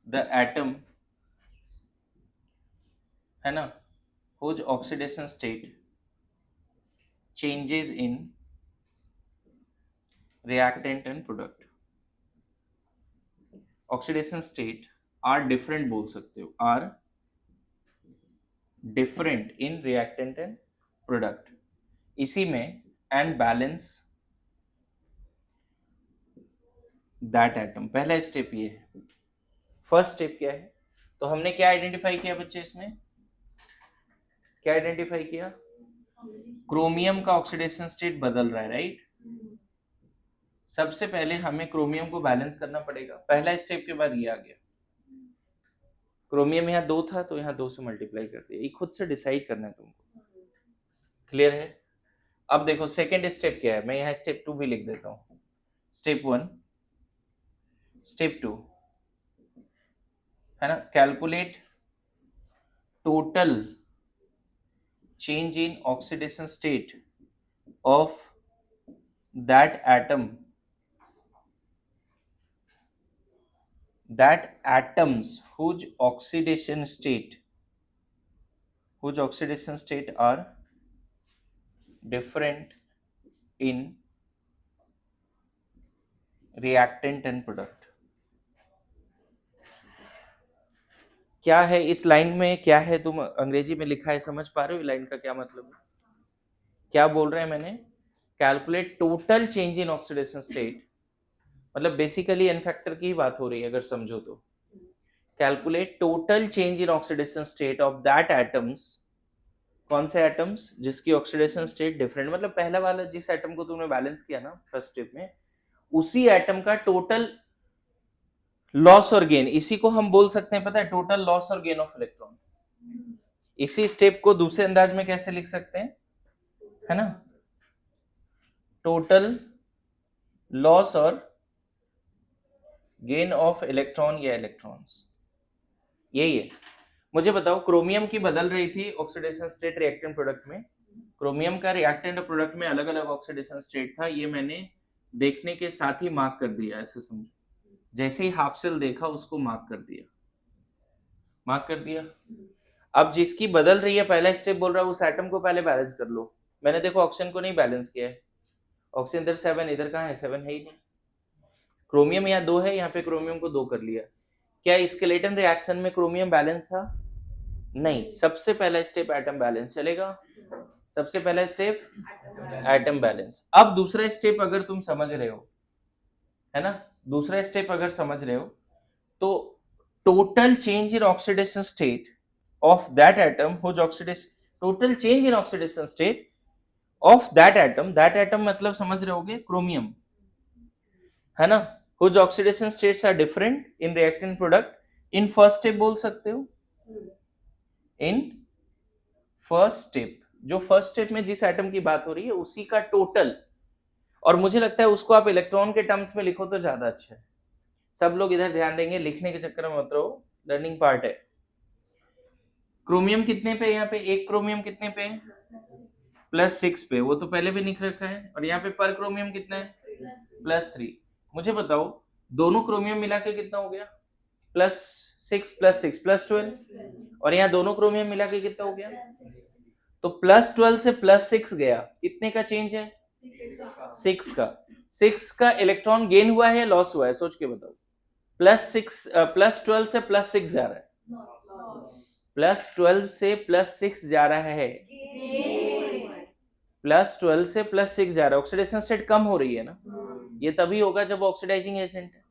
द एटम, है ना, whose oxidation state changes in reactant and product, oxidation state are different बोल सकते हो, are different in reactant and product. इसी में एंड बैलेंस दैट एटम, पहला स्टेप ये है। फर्स्ट स्टेप क्या है? तो हमने क्या आइडेंटिफाई किया बच्चे इसमें? क्या आइडेंटिफाई किया? क्रोमियम का ऑक्सीडेशन स्टेट बदल रहा है, राइट? सबसे पहले हमें क्रोमियम को बैलेंस करना पड़ेगा, पहला स्टेप के बाद ये आ गया। क्रोमियम यहाँ 2 था तो यहाँ 2 से मल्टीप्लाई कर दिया, ये खुद से डिसाइड करना है तुमको। क्लियर है? अब देखो सेकेंड स्टेप क्या है, मैं यहाँ स्टेप 2 भी लिख देता हूँ। स्टेप 1, स्टेप 2 है ना, calculate total change in oxidation state of that atom, that atoms whose oxidation state are different in reactant and product। क्या है इस लाइन में, क्या है तुम अंग्रेजी में लिखा है, समझ पा रहे हो लाइन का क्या मतलब है? क्या बोल रहे हैं मैंने? Calculate total change in oxidation state, मतलब बेसिकली एन फैक्टर की ही बात हो रही है अगर समझो तो। Calculate total change in oxidation state of that atoms, कौन से एटम्स जिसकी ऑक्सीडेशन स्टेट डिफरेंट, मतलब पहला वाला जिस एटम को तुमने बैलेंस किया ना फर्स्ट स्टेप में, उसी एटम का टोटल लॉस और गेन, इसी को हम बोल सकते हैं, पता है, टोटल लॉस और गेन ऑफ इलेक्ट्रॉन। इसी स्टेप को दूसरे अंदाज में कैसे लिख सकते हैं, है ना, टोटल लॉस और गेन ऑफ इलेक्ट्रॉन या इलेक्ट्रॉन्स, यही है। मुझे बताओ, क्रोमियम की बदल रही थी ऑक्सीडेशन स्टेट रिएक्टेंट प्रोडक्ट में, क्रोमियम का रिएक्टेंट और प्रोडक्ट में अलग अलग ऑक्सीडेशन स्टेट था, ये मैंने देखने के साथ ही मार्क कर दिया, ऐसे समझो, जैसे ही हाफ सेल देखा उसको मार्क कर दिया, मार्क कर दिया। अब जिसकी बदल रही है, पहला स्टेप बोल रहा है उस एटम को पहले बैलेंस कर लो। मैंने देखो ऑक्सीजन को नहीं बैलेंस किया है, ऑक्सीजन इधर 7, इधर कहाँ है 7, है ही नहीं। क्रोमियम यहाँ 2 है, यहाँ पे क्रोमियम को 2 कर लिया। क्या स्केलेटन रिएक्शन में क्रोमियम बैलेंस था? नहीं। सबसे पहला स्टेप एटम बैलेंस चलेगा, सबसे पहला स्टेप एटम बैलेंस। अब दूसरा स्टेप अगर तुम समझ रहे हो, है ना, दूसरा स्टेप अगर समझ रहे हो, तो total change in oxidation state of that atom whose oxidation, total change in oxidation state of that atom मतलब समझ रहे होगे क्रोमियम, है ना, whose oxidation states are different in reactant product, in first step बोल सकते हो, इन फर्स्ट स्टेप, जो फर्स्ट स्टेप में जिस एटम की बात हो रही है उसी का टोटल, और मुझे लगता है उसको आप इलेक्ट्रॉन के टर्म्स में लिखो तो ज्यादा अच्छा है। सब लोग इधर ध्यान देंगे, लिखने के चक्कर में मत रहो, लर्निंग पार्ट है। क्रोमियम कितने पे, यहाँ पे एक क्रोमियम कितने पे, +6 पे, वो तो पहले भी लिख रखा है, और यहाँ पे पर क्रोमियम कितना है, +3। मुझे बताओ दोनों क्रोमियम मिला के कितना हो गया, +6 +6 +12, और यहाँ दोनों क्रोमियम मिला के कितना हो गया, तो +12 से +6 गया, कितने का चेंज है, 6 का। 6 का इलेक्ट्रॉन गेन हुआ है या लॉस हुआ है, सोच के बताओ। +12 से +6 जा रहा है, +12 से +6 जा रहा है, +12 से +6 जा रहा है, ऑक्सीडेशन स्टेट कम हो रही है ना, ये तभी होगा जब ऑक्सीडाइजिंग एजेंट है,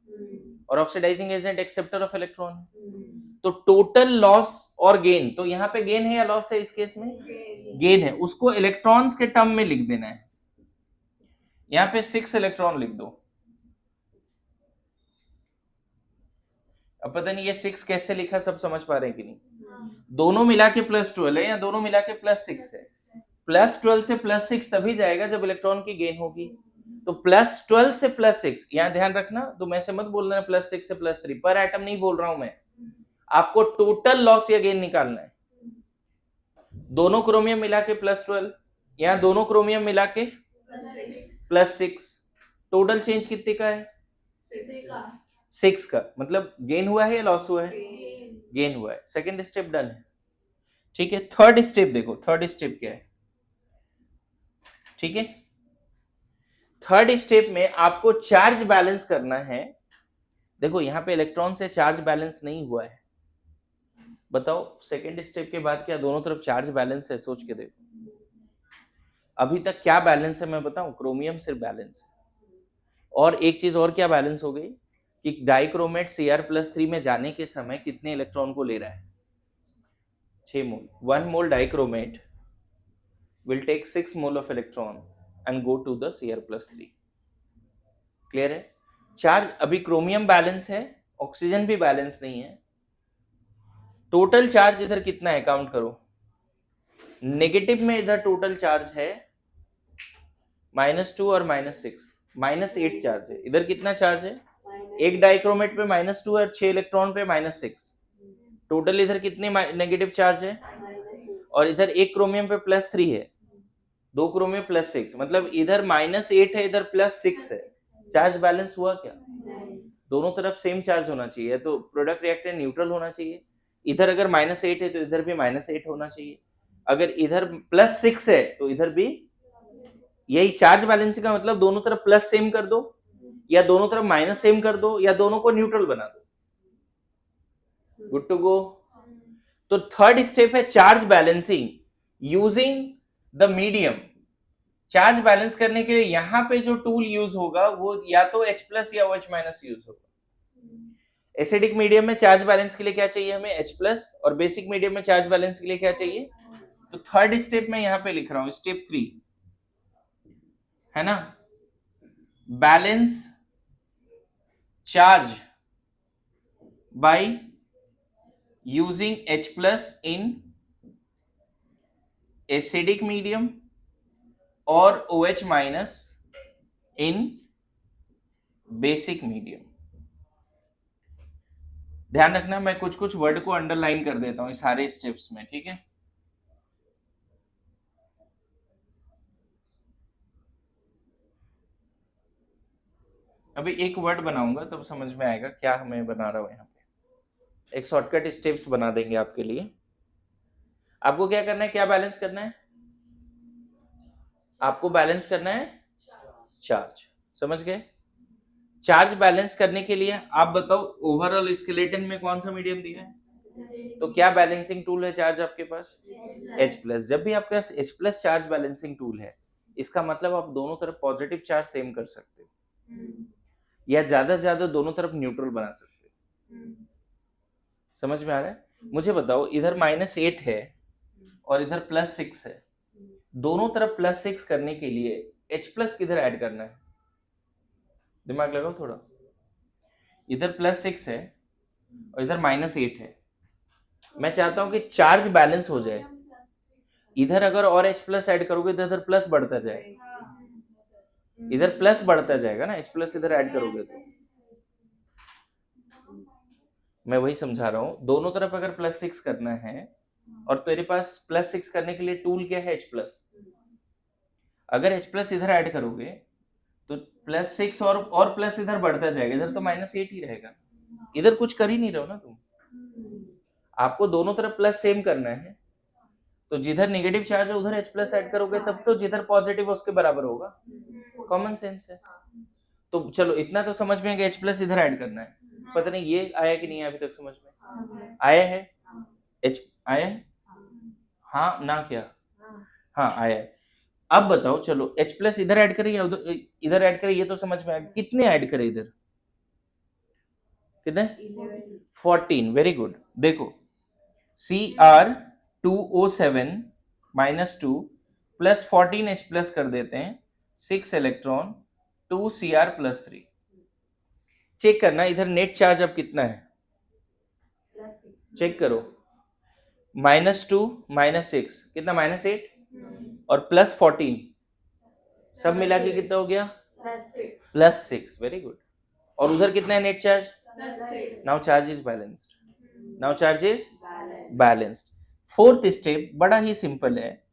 और oxidising agent acceptor of electron है। तो टोटल लॉस और गेन, तो यहाँ पे गेन है या लॉस है, इस केस में गेन है, उसको इलेक्ट्रॉन्स के टर्म में लिख देना है। यहाँ पे 6 इलेक्ट्रॉन लिख दो। अब पता नहीं ये 6 कैसे लिखा, सब समझ पा रहे हैं कि नहीं? दोनों मिला के +12 है या दोनों मिला के +6 है? +12 से +6 तभी जाएगा जब इलेक्ट्रॉन की गेन होगी, तो +12 से +6, यहाँ ध्यान रखना, तुम ऐसे मत बोलना +6 से +3, पर एटम नहीं बोल रहा हूं मैं, आपको टोटल लॉस या गेन निकालना है। दोनों क्रोमियम मिला के +12, यहाँ दोनों क्रोमियम मिला के +6, टोटल चेंज कितने का है, 6 का, मतलब गेन हुआ है या लॉस हुआ है, गेन हुआ है। सेकेंड स्टेप डन है, ठीक है। थर्ड स्टेप देखो, थर्ड स्टेप क्या है, ठीक है। थर्ड स्टेप में आपको चार्ज बैलेंस करना है। देखो यहां पे इलेक्ट्रॉन से चार्ज बैलेंस नहीं हुआ है, बताओ सेकेंड स्टेप के बाद क्या दोनों तरफ चार्ज बैलेंस है? सोच के देखो अभी तक क्या बैलेंस है मैं बताऊं, क्रोमियम सिर्फ बैलेंस है। और एक चीज और क्या बैलेंस हो गई कि डाइक्रोमेट Cr+3 में जाने के समय कितने इलेक्ट्रॉन को ले रहा है? 6 मोल। 1 मोल dichromate will take 6 mole of electron and go to the Cr+3। Clear है? चार्ज अभी क्रोमियम बैलेंस है, ऑक्सीजन भी बैलेंस नहीं है। टोटल चार्ज इधर कितना है काउंट करो। नेगेटिव में इधर टोटल चार्ज है -2 और -6, -8 चार्ज है। इधर कितना चार्ज है? एक डाइक्रोमेट पे -2 और 6 इलेक्ट्रॉन पे -6। टोटल इधर कितने नेगेटिव चार्ज है? और इधर एक क्रोमियम पे +3 है, दो क्रोमियम +6, मतलब इधर -8 है, इधर +6 है। चार्ज बैलेंस हुआ क्या? दोनों तरफ सेम चार्ज होना चाहिए, तो प्रोडक्ट रिएक्टेंट न्यूट्रल होना चाहिए। इधर अगर -8 है तो इधर भी -8 होना चाहिए। अगर इधर +6 है तो इधर भी, यही चार्ज बैलेंसिंग का मतलब, दोनों तरफ प्लस सेम कर दो या दोनों तरफ माइनस सेम कर दो या दोनों को न्यूट्रल बना दो। Good to go. तो थर्ड स्टेप है charge balancing using the medium. Charge balance करने के लिए यहां पे जो टूल यूज होगा वो या तो H+ या OH- यूज होगा। एसिडिक मीडियम में चार्ज बैलेंस के लिए क्या चाहिए हमें? H+, और बेसिक मीडियम में चार्ज बैलेंस के लिए क्या चाहिए? तो थर्ड स्टेप में यहां पे लिख रहा हूं, स्टेप 3 है ना, balance charge by using H+ in acidic medium और OH- इन बेसिक मीडियम। ध्यान रखना मैं कुछ कुछ वर्ड को अंडरलाइन कर देता हूं सारे स्टेप्स में, ठीक है? अभी एक वर्ड बनाऊंगा तब समझ में आएगा क्या हमें बना रहा हूं। यहाँ पे एक शॉर्टकट स्टेप्स बना देंगे आपके लिए। आपको क्या करना है, क्या बैलेंस करना है? आपको बैलेंस करना है चार्ज। समझ गए? चार्ज बैलेंस करने के लिए आप बताओ ओवरऑल स्केलेटन में कौन सा मीडियम दिया है? तो क्या बैलेंसिंग टूल है चार्ज आपके पास? H+। जब भी आपके पास H+ चार्ज बैलेंसिंग टूल है, इसका मतलब आप दोनों तरफ पॉजिटिव चार्ज सेम कर सकते हो या ज्यादा से ज्यादा दोनों तरफ न्यूट्रल बना सकते हो। समझ में आ रहा है? मुझे बताओ इधर -8 है और इधर +6 है, दोनों तरफ +6 करने के लिए H+ किधर ऐड करना है? दिमाग लगाओ थोड़ा। इधर +6 है और इधर -8 है। मैं चाहता हूं कि चार्ज बैलेंस हो जाए। इधर अगर और H+ ऐड करोगे तो इधर प्लस बढ़ता जाएगा, इधर प्लस बढ़ता जाएगा ना, H+ इधर ऐड करोगे तो। मैं वही समझा रहा हूं, दोनों तरफ अगर +6 करना है और तेरे पास +6 करने के लिए टूल क्या है? H+। अगर H+ इधर ऐड करोगे तो +6 और प्लस इधर बढ़ता जाएगा, इधर तो -8 ही रहेगा। इधर कुछ कर ही नहीं रहे हो ना तुम, आपको दोनों तरफ प्लस सेम करना है। तो जिधर नेगेटिव चार्ज है उधर H+ ऐड करोगे तब तो जिधर पॉजिटिव है उसके बराबर होगा। कॉमन सेंस है। तो चलो इतना तो समझ में आ गया, H+ इधर ऐड करना है। पता नहीं ये आया कि नहीं अभी तक समझ में आया है? आया है? हाँ ना क्या? हाँ आया है। अब बताओ चलो H+ इधर ऐड करें या उधर इधर ऐड करें, ये तो समझ में आया। कितने ऐड करें इधर? कितने? 14। Very good. देखो Cr2O7 -2 प्लस 14 H+ कर देते हैं, 6 इलेक्ट्रॉन 2 Cr+3। चेक करना इधर नेट चार्ज अब कितना है, चेक करो। -2 -6 कितना? -8 और +14 सब मिला के कितना हो गया? +6। Very good. और उधर कितना है net charge? Now charge is balanced, now charge is balanced. Fourth step बड़ा ही सिंपल है,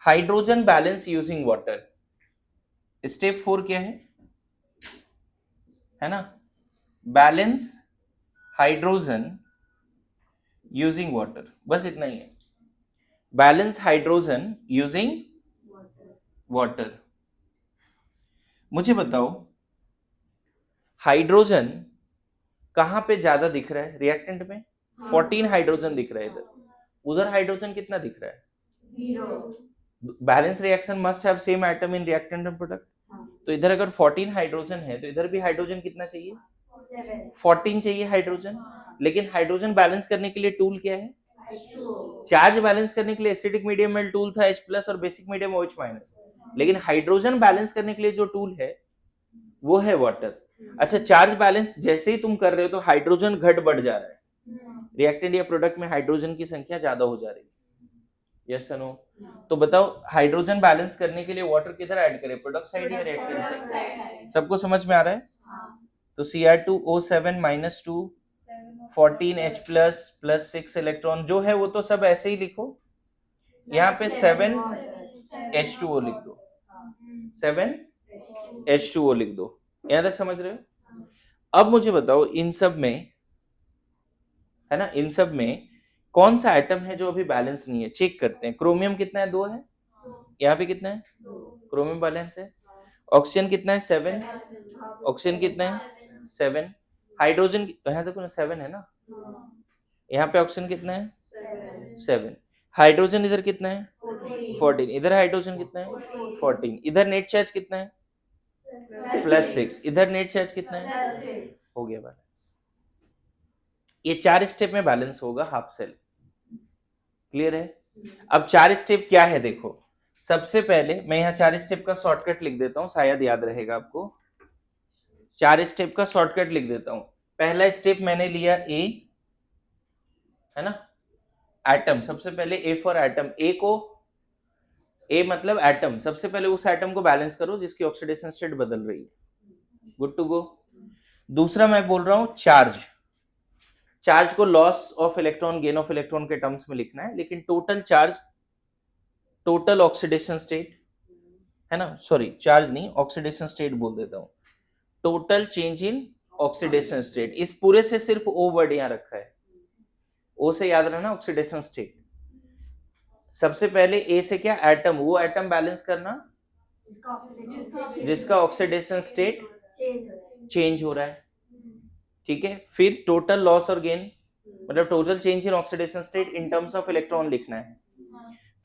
hydrogen balance using water. Step 4 क्या है ना? बैलेंस हाइड्रोजन यूजिंग वाटर, बस इतना ही है। Balance hydrogen using water. मुझे बताओ हाइड्रोजन कहां पे ज्यादा दिख रहा है रिएक्टेंट में? 14 हाइड्रोजन दिख रहा है इधर, उधर हाइड्रोजन कितना दिख रहा है? 0. Balance reaction must have same atom in reactant and product. तो इधर अगर 14 हाइड्रोजन है तो इधर भी हाइड्रोजन कितना चाहिए? 14 चाहिए हाइड्रोजन। लेकिन हाइड्रोजन बैलेंस करने के लिए टूल क्या है? चार्ज बैलेंस करने के लिए एसिडिक मीडियम में टूल था H+ और बेसिक मीडियम OH-। लेकिन हाइड्रोजन बैलेंस करने के लिए जो टूल है वो है वाटर। अच्छा, चार्ज बैलेंस जैसे ही तुम कर रहे हो तो हाइड्रोजन घट बढ़ जा रहा है, रिएक्टेंट या प्रोडक्ट में हाइड्रोजन की संख्या ज्यादा हो जा रही है। यस या नो? तो बताओ हाइड्रोजन बैलेंस करने के लिए वाटर किधर ऐड करें, प्रोडक्ट साइड या रिएक्टेंट साइड? सबको समझ में आ रहा है? तो Cr2O7 -2 14H plus 6 इलेक्ट्रॉन जो है वो तो सब ऐसे ही लिखो, यहाँ पे 7H2O लिख दो, 7H2O लिख दो। यहां तक समझ रहे हो? अब मुझे बताओ इन सब में, है ना, इन सब में कौन सा एटम है जो अभी बैलेंस नहीं है? चेक करते हैं। क्रोमियम कितना है? 2 है। यहाँ पे कितना है? क्रोमियम बैलेंस है। ऑक्सीजन कितना है? 7। ऑक्सीजन कितना है? 7। हाइड्रोजन यहाँ देखो ना 7 है ना, यहाँ पे ऑक्सीजन कितना है? 7। हाइड्रोजन इधर कितना है? 14। इधर हाइड्रोजन कितना है? 14। इधर नेट चार्ज कितना है? +6। इधर नेट चार्ज कितना है? हो गया बैलेंस। ये 4 स्टेप में बैलेंस होगा हाफ सेल। क्लियर है? अब 4 स्टेप क्या है देखो। सबसे पहले मैं यहाँ 4 स्टेप का शॉर्टकट लिख देता हूँ, शायद याद रहेगा आपको। 4 स्टेप का शॉर्टकट लिख देता हूँ। पहला स्टेप मैंने लिया ए, है ना, एटम। सबसे पहले ए फॉर एटम, ए को, ए मतलब एटम, सबसे पहले उस एटम को बैलेंस करो जिसकी ऑक्सीडेशन स्टेट बदल रही है। Good to go. दूसरा मैं बोल रहा हूं चार्ज, चार्ज को loss of electron gain of electron के टर्म्स में लिखना है, लेकिन total charge, total oxidation state, है ना, सॉरी चार्ज नहीं ऑक्सीडेशन स्टेट बोल देता हूं, total change in oxidation state. इस पूरे से सिर्फ ओ वर्ड यहां रखा है, ओ से याद रखना ऑक्सीडेशन स्टेट। सबसे पहले ए से क्या, एटम, वो एटम बैलेंस करना जिसका ऑक्सीडेशन स्टेट चेंज हो रहा है। ठीक है, फिर टोटल लॉस और गेन मतलब total change in oxidation state in terms of electron लिखना है।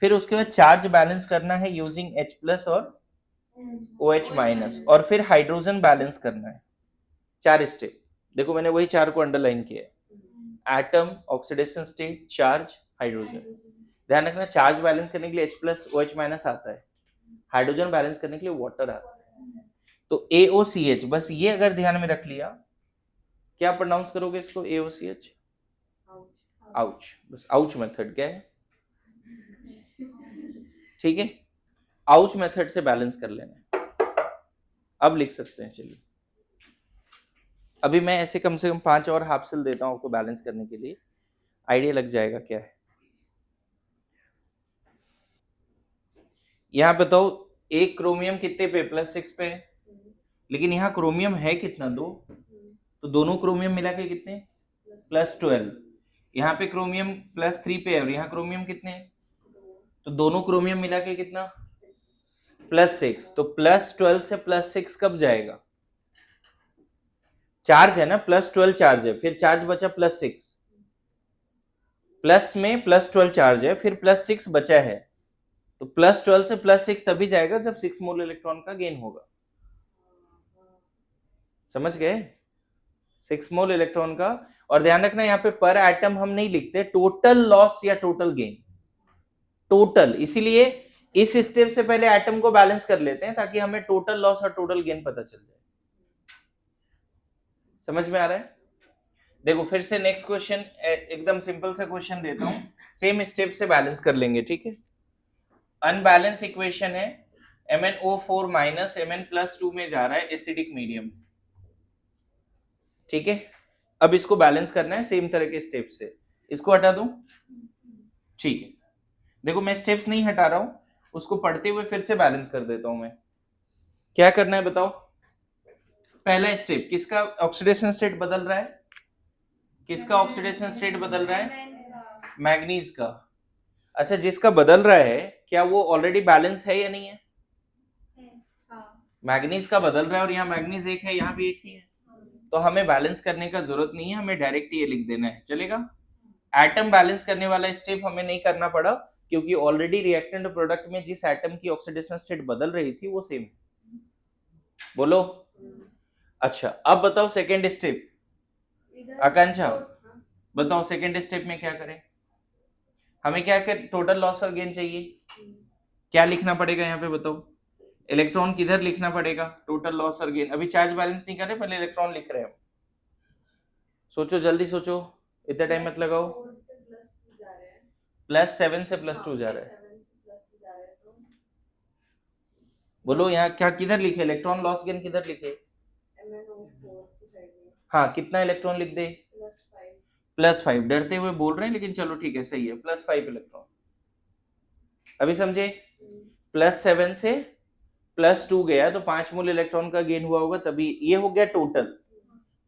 फिर उसके बाद चार्ज बैलेंस करना है यूजिंग H+ और OH-, और फिर हाइड्रोजन बैलेंस करना है। 4 स्टेप देखो, मैंने वही 4 को अंडरलाइन किया है, atom, oxidation state, charge, hydrogen. ध्यान रखना चार्ज बैलेंस करने के लिए H+ OH- आता है, हाइड्रोजन बैलेंस करने के लिए वाटर आता है। तो AOCH, बस ये अगर ध्यान में रख लिया, क्या प्रोनाउंस करोगे इसको? AOCH, ouch. बस आउच मेथड क्या है, ठीक है, आउच मेथड से बैलेंस कर लेना है। अब लिख सकते हैं, चलिए अभी मैं ऐसे कम से कम 5 और हाफ सेल देता हूं आपको बैलेंस करने के लिए, आइडिया लग जाएगा क्या है। यहाँ बताओ एक क्रोमियम कितने पे? +6 पे है, लेकिन यहाँ क्रोमियम है कितना? 2, तो दोनों क्रोमियम मिला के कितने? +12। यहाँ पे क्रोमियम +3 पे है और यहाँ क्रोमियम कितने हैं? तो दोनों क्रोमियम मिला के कितना? +6। तो +12 से +6 कब जाएगा? चार्ज है ना, +12 चार्ज है, फिर चार्ज बचा +6, प्लस में +12 चार्ज है, फिर +6 बचा है, तो +12 से +6 तभी जाएगा जब 6 मोल इलेक्ट्रॉन का गेन होगा। समझ गए? 6 मोल इलेक्ट्रॉन का। और ध्यान रखना यहाँ पे पर एटम हम नहीं लिखते, टोटल लॉस या टोटल गेन, टोटल। इसीलिए इस स्टेप से पहले एटम को बैलेंस कर लेते हैं ताकि हमें टोटल लॉस और टोटल गेन पता चल जाए। समझ में आ रहा है? देखो फिर से नेक्स्ट क्वेश्चन, एकदम सिंपल सा क्वेश्चन देता हूं, सेम स्टेप से बैलेंस कर लेंगे, ठीक है। अनबैलेंस इक्वेशन है, MnO4 Mn+2 में जा रहा है एसिडिक मीडियम, ठीक है। अब इसको बैलेंस करना है सेम तरह के स्टेप से। इसको हटा दूं, ठीक है। देखो मैं स्टेप्स नहीं हटा रहा हूं, उसको पढ़ते हुए फिर से बैलेंस कर देता हूं मैं। क्या करना है बताओ? पहला स्टेप, किसका ऑक्सीडेशन स्टेट बदल रहा है? किसका ऑक्सीडेशन स्टेट बदल रहा है? मैग्नीज का। अच्छा, जिसका बदल रहा है क्या वो ऑलरेडी बैलेंस है या नहीं है? मैग्नीज का बदल रहा है और यहाँ मैग्नीज एक है, यहाँ भी एक ही है, तो हमें बैलेंस करने का जरूरत नहीं है, हमें डायरेक्ट ये लिख देना है, चलेगा। एटम बैलेंस करने वाला स्टेप हमें नहीं करना पड़ा, क्योंकि ऑलरेडी रिएक्टेंट प्रोडक्ट में जिस एटम की ऑक्सीडेशन स्टेट बदल रही थी वो सेम। बोलो। अच्छा अब बताओ सेकेंड स्टेप। आकांक्षा बताओ सेकेंड स्टेप में क्या करें। हमें क्या कर, टोटल लॉस और गेन चाहिए। क्या लिखना पड़ेगा यहाँ पे बताओ। इलेक्ट्रॉन किधर लिखना पड़ेगा, टोटल लॉस और गेन। अभी चार्ज बैलेंस नहीं कर रहे, पहले इलेक्ट्रॉन लिख रहे हैं हम। सोचो जल्दी सोचो, इतना टाइम मत लगाओ। +7 से +2 जा रहा है। बोलो यहाँ क्या किधर लिखे, इलेक्ट्रॉन लॉस गेन किधर लिखे। हाँ कितना इलेक्ट्रॉन लिख दे, +5। डरते हुए बोल रहे हैं लेकिन चलो ठीक है, सही है, +5 इलेक्ट्रॉन। अभी समझे, +7 से +2 गया तो 5 मोल इलेक्ट्रॉन का गेन हुआ होगा, तभी ये हो गया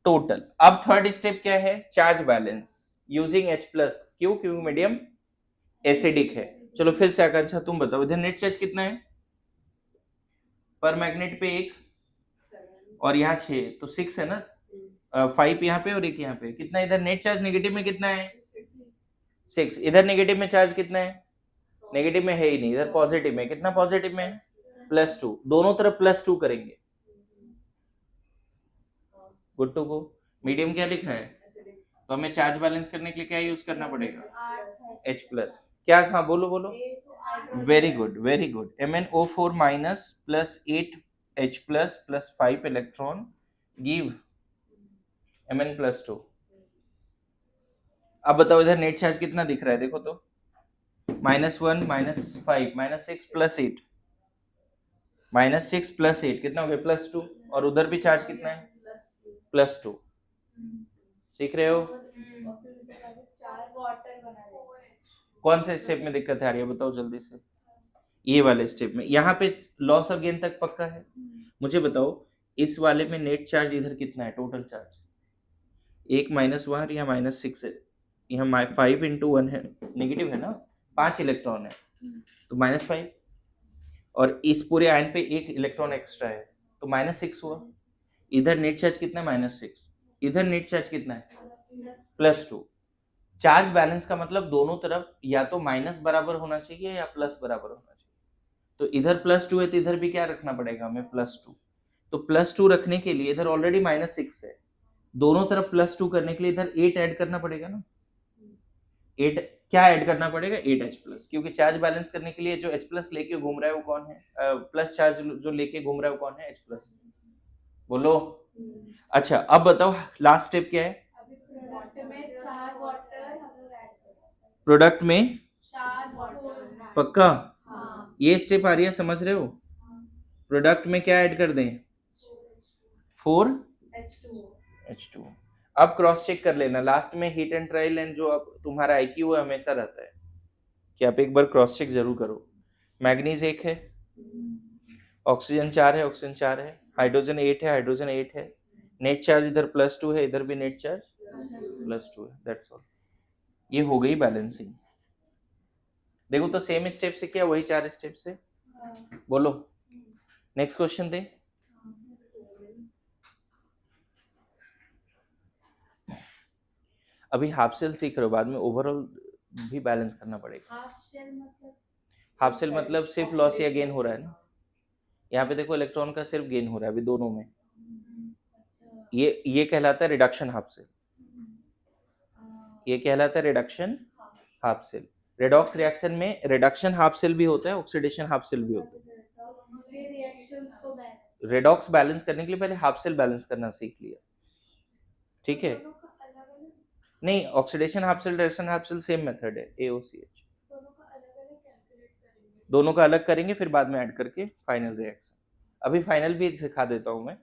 टोटल। अब थर्ड स्टेप क्या है, चार्ज बैलेंस यूजिंग H+। क्यों, क्योंकि मीडियम एसिडिक है। चलो फिर से आकांक्षा तुम बताओ, इधर नेट चार्ज कितना है पर मैग्नेट पे 1 और यहाँ 6, तो 6 है ना। 5 यहाँ पे और 1 यहाँ पे, कितना इधर नेट चार्ज नेगेटिव में कितना है 6। इधर नेगेटिव में चार्ज कितना है, नेगेटिव में है ही नहीं, इधर पॉजिटिव में, कितना पॉजिटिव में है +2। दोनों तरफ +2 करेंगे। Good to go. मीडियम क्या लिखा है, तो हमें चार्ज बैलेंस करने के लिए क्या यूज करना पड़ेगा, H+। क्या, हाँ बोलो बोलो। Very good very good. MnO4 minus +8 H+ +5 electron give Mn+2। अब बताओ इधर नेट चार्ज कितना दिख रहा है, देखो तो, -1 -5 -6 +8, -6 +8 कितना हो गया +2, और उधर भी चार्ज कितना है +2। सीख रहे हो। कौन से स्टेप में दिक्कत आ रही है बताओ जल्दी से। ये वाले स्टेप में, यहाँ पे लॉस और गेन तक पक्का है। मुझे बताओ इस वाले में नेट चार्ज इधर कितना है, टोटल चार्ज 1 -1 या -6 है, यहाँ 5 × 1 है, नेगेटिव है ना, 5 इलेक्ट्रॉन है तो -5, और इस पूरे आयन पे 1 इलेक्ट्रॉन एक्स्ट्रा है तो -6 हुआ। इधर नेट चार्ज कितना है -6, इधर नेट चार्ज कितना है +2। चार्ज बैलेंस का मतलब दोनों तरफ या तो माइनस बराबर होना चाहिए या प्लस बराबर होना चाहिए, तो इधर +2 है तो इधर भी क्या रखना पड़ेगा हमें +2। तो +2 रखने के लिए इधर ऑलरेडी -6 है, दोनों तरफ +2 करने के लिए इधर 8 ऐड करना पड़ेगा ना। 8 क्या ऐड करना पड़ेगा, 8H+, क्योंकि चार्ज बैलेंस करने के लिए जो H+ लेके घूम रहा है वो कौन है, प्लस चार्ज जो लेके घूम रहा है वो कौन है, H+। बोलो। अच्छा अब बताओ लास्ट स्टेप क्या है, प्रोडक्ट में पक्का। ये स्टेप आ रही है, समझ रहे हो। प्रोडक्ट में क्या ऐड कर दें, 4H2। अब क्रॉस चेक कर लेना, लास्ट में हिट एंड ट्रायल एंड जो अब तुम्हारा IQ है हमेशा रहता है कि आप एक बार क्रॉस चेक जरूर करो। मैग्नीज 1 है, ऑक्सीजन 4 है, ऑक्सीजन 4 है, हाइड्रोजन 8 है, हाइड्रोजन 8 है, नेट चार्ज इधर +2 है, इधर भी नेट चार्ज +2 है, दैट्स ऑल। ये हो गई बैलेंसिंग। देखो तो सेम स्टेप से किया, वही 4 स्टेप से। बोलो नेक्स्ट क्वेश्चन दे। अभी हाफ सेल सीख रहे हो, बाद में ओवरऑल भी बैलेंस करना पड़ेगा। हाफ सेल मतलब सिर्फ लॉस या गेन हो रहा है ना, यहाँ पे देखो इलेक्ट्रॉन का सिर्फ गेन हो रहा है अभी दोनों में, ये कहलाता है रिडक्शन हाफ सेल, ये कहलाता है reduction half cell. Redox reaction में रिडक्शन हाफ सेल भी होता है, ऑक्सीडेशन हाफ सेल भी होता है। रेडॉक्स बैलेंस करने के लिए पहले हाफ सेल बैलेंस करना सीख लिया, ठीक है। नहीं, oxidation half cell reduction half cell same method है, AOCH। दोनों का अलग करेंगे फिर बाद में ऐड करके फाइनल रिएक्शन। अभी फाइनल भी सिखा देता हूं मैं,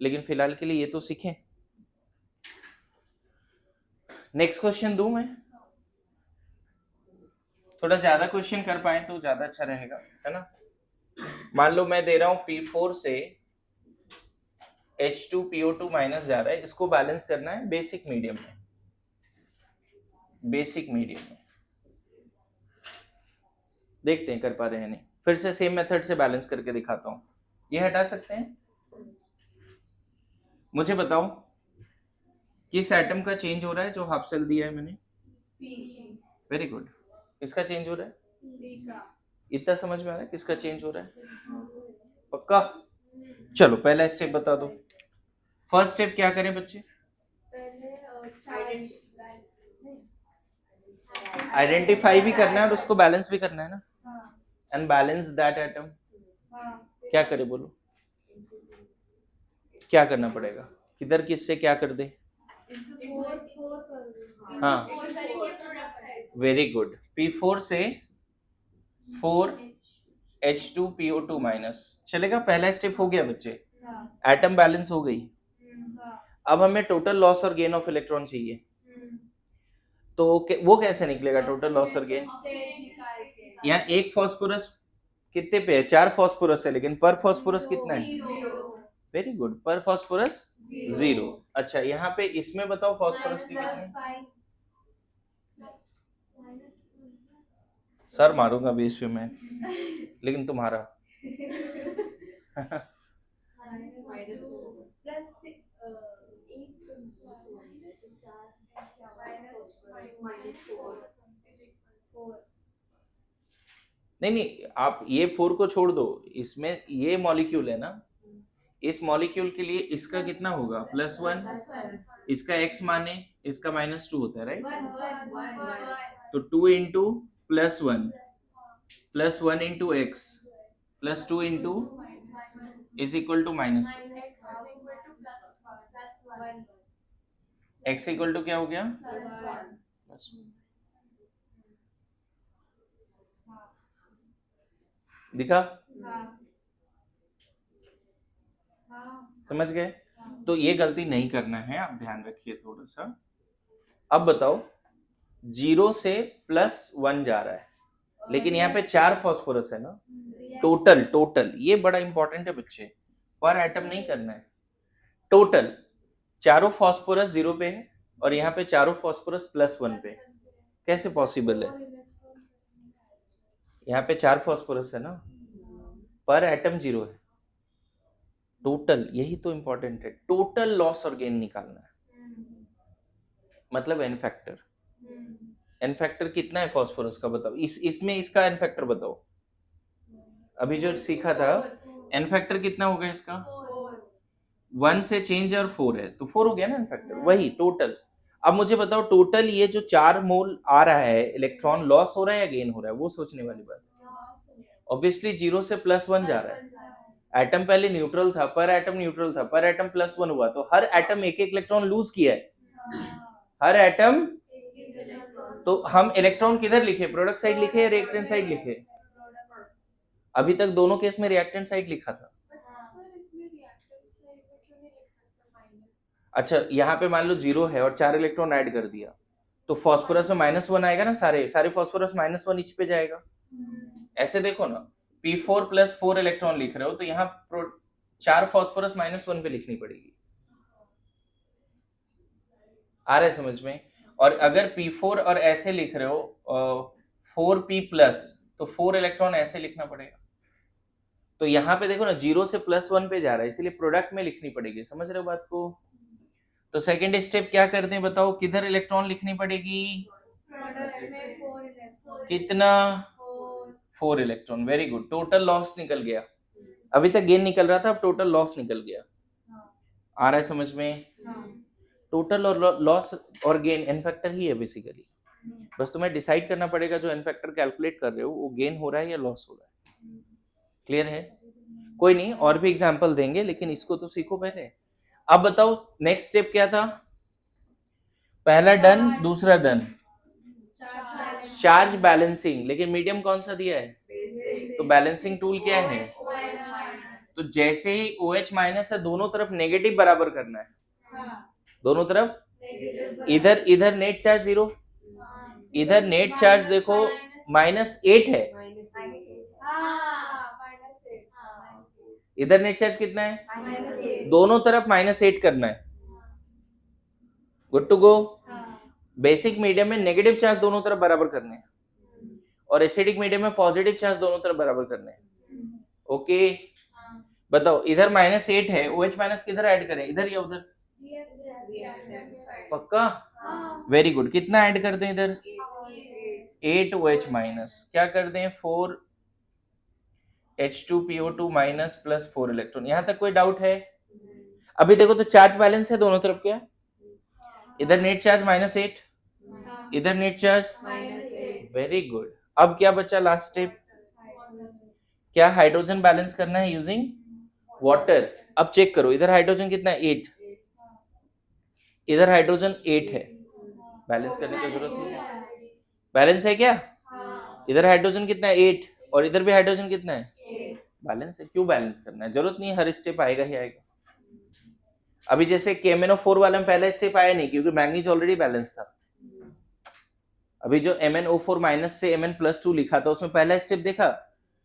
लेकिन फिलहाल के लिए ये तो सीखें। नेक्स्ट क्वेश्चन दूं मैं, थोड़ा ज्यादा क्वेश्चन कर पाए तो ज्यादा अच्छा रहेगा, है ना। मान लो मैं दे रहा हूं P4 से H2PO2- जा रहा है, इसको बैलेंस करना है बेसिक मीडियम में, बेसिक मीडियम में। देखते हैं कर पा रहे हैं नहीं, फिर से सेम मेथड से बैलेंस करके दिखाता हूं। ये हटा सकते हैं। मुझे बताओ किस एटम का चेंज हो रहा है जो हाफ सेल दिया है मैंने? Very good. किसका चेंज हो रहा है? इतना समझ में आ रहा है किसका चेंज हो रहा है? पक्का? चलो पहला स्टेप बता दो। फर्स्ट स्टेप क्या करें बच्चे? आइडेंटिफाई भी करना है और उसको बैलेंस भी करना है ना। And balance that atom. क्या करे बोलो? क्या करना पड़ेगा? किधर किससे क्या कर दे? हाँ वेरी गुड। P4 से 4H2PO2 माइनस चलेगा। पहला स्टेप हो गया बच्चे। एटम बैलेंस हो गई। अब हमें टोटल लॉस और गेन ऑफ इलेक्ट्रॉन चाहिए। तो वो कैसे निकलेगा टोटल लॉस और गेन? यहाँ एक फॉस्फोरस कितने पे है? 4 फॉस्फोरस है, लेकिन पर फॉस्फोरस कितना है? Very good. पर फॉस्फोरस 0। अच्छा यहाँ पे इसमें बताओ फॉस्फोरस की कितनी? सर मारूंगा बीच में, लेकिन तुम्हारा नहीं नहीं, आप ये 4 को छोड़ दो। इसमें ये मॉलिक्यूल है ना, इस मॉलिक्यूल के लिए इसका कितना होगा? +1। इसका x माने इसका -2 होता है, राइट? तो 2 into +1 +1 into x +2 into is equal to -1। x equal to क्या हो गया? +1। दिखा? समझ गए? तो ये गलती नहीं करना है, आप ध्यान रखिए थोड़ा सा। अब बताओ 0 से +1 जा रहा है, लेकिन यहाँ पे 4 फॉस्फोरस है ना। टोटल ये बड़ा इंपॉर्टेंट है बच्चे, पर एटम नहीं करना है। टोटल चारों फॉस्फोरस 0 पे है और यहाँ पे चारों फॉस्फोरस +1 पे। कैसे पॉसिबल है? यहाँ पे 4 फॉस्फोरस है ना, पर एटम 0 है। टोटल, यही तो इंपॉर्टेंट है। टोटल लॉस और गेन निकालना है, मतलब एन फैक्टर। एन फैक्टर कितना है फॉस्फोरस का बताओ? इसमें इसका एन फैक्टर बताओ। अभी जो सीखा था, एन फैक्टर कितना होगा इसका? 1 से चेंज और 4 है, तो 4 हो गया ना एन फैक्टर। वही टोटल। अब मुझे बताओ टोटल ये जो 4 मोल आ रहा है इलेक्ट्रॉन, लॉस हो रहा है या गेन हो रहा है? वो सोचने वाली बात। ऑब्वियसली 0 से +1 जा रहा है। एटम पहले न्यूट्रल था, पर एटम न्यूट्रल था, पर एटम +1 हुआ, तो हर एटम एक इलेक्ट्रॉन लूज किया है। हर एटम। तो हम इलेक्ट्रॉन किधर लिखे? प्रोडक्ट साइड लिखे या रिएक्टेंट साइड लिखे? अभी तक दोनों केस में रिएक्टेंट साइड लिखा था। अच्छा यहाँ पे मान लो 0 है और 4 इलेक्ट्रॉन ऐड कर दिया, तो फॉस्फोरस में -1 आएगा ना। सारे फॉस्फोरस -1 इच पे जाएगा। ऐसे देखो ना, P4 + 4 इलेक्ट्रॉन लिख रहे हो, तो यहाँ 4 फॉस्फोरस -1 पे लिखनी पड़ेगी। आ रहा है समझ में? और अगर P4 और ऐसे लिख रहे हो 4P+, तो 4 इलेक्ट्रॉन ऐसे लिखना पड़ेगा। तो यहाँ पे देखो ना 0 से +1 पे जा रहा है, इसलिए प्रोडक्ट में लिखनी पड़ेगी। समझ रहे हो बात को? तो सेकेंड स्टेप क्या करते हैं बताओ? किधर इलेक्ट्रॉन लिखनी पड़ेगी? कितना? 4 electron. Very good. Total loss निकल गया। अभी तक गेन निकल रहा था, अब टोटल लॉस निकल गया। आ रहा है समझ में? टोटल और लॉस और गेन एन फैक्टर ही है बेसिकली। बस तुम्हें डिसाइड करना पड़ेगा जो एन फैक्टर कैलकुलेट कर रहे हो वो गेन हो रहा है या लॉस हो रहा है। क्लियर है? कोई नहीं, और भी एग्जांपल देंगे, लेकिन इसको तो सीखो पहले। अब बताओ नेक्स्ट स्टेप क्या था? पहला डन, दूसरा डन, चार्ज बैलेंसिंग। लेकिन मीडियम कौन सा दिया है? तो बैलेंसिंग टूल क्या है? तो जैसे ही OH- है, दोनों तरफ नेगेटिव बराबर करना है। दोनों तरफ। इधर नेट चार्ज 0, इधर नेट चार्ज देखो -8 है। इधर नेट चार्ज कितना है? दोनों तरफ -8 करना है। Good to go. Basic medium में नेगेटिव चार्ज दोनों तरफ बराबर करने हैं, और एसिडिक मीडियम में पॉजिटिव चार्ज दोनों तरफ बराबर करने हैं। ओके। बताओ, इधर -8 है, OH माइनस किधर ऐड करें, इधर या उधर? पक्का? Very good. कितना ऐड कर दें इधर? 8 OH माइनस। क्या कर दें? 4 H2PO2 माइनस प्लस 4 इलेक्ट्रॉन। यहां तक कोई डाउट है? अभी देखो तो चार्ज बैलेंस है दोनों तरफ। क्या इधर नेट चार्ज -8, इधर नेट चार्ज। Very good. अब क्या बचा लास्ट स्टेप? क्या हाइड्रोजन बैलेंस करना है यूजिंग वाटर। अब चेक करो, इधर हाइड्रोजन कितना है? 8, इधर हाइड्रोजन 8 है। बैलेंस करने की जरूरत नहीं। बैलेंस है क्या? इधर हाइड्रोजन कितना है? 8, और इधर भी हाइड्रोजन कितना है? बैलेंस है। क्यों बैलेंस करना है? जरूरत नहीं है, हर स्टेप आएगा ही आएगा। अभी जैसे KMnO4 वाले में पहला स्टेप आया नहीं, क्योंकि मैंगनीज ऑलरेडी बैलेंस था। अभी जो MnO4 माइनस से Mn+2 लिखा था, उसमें पहला स्टेप देखा,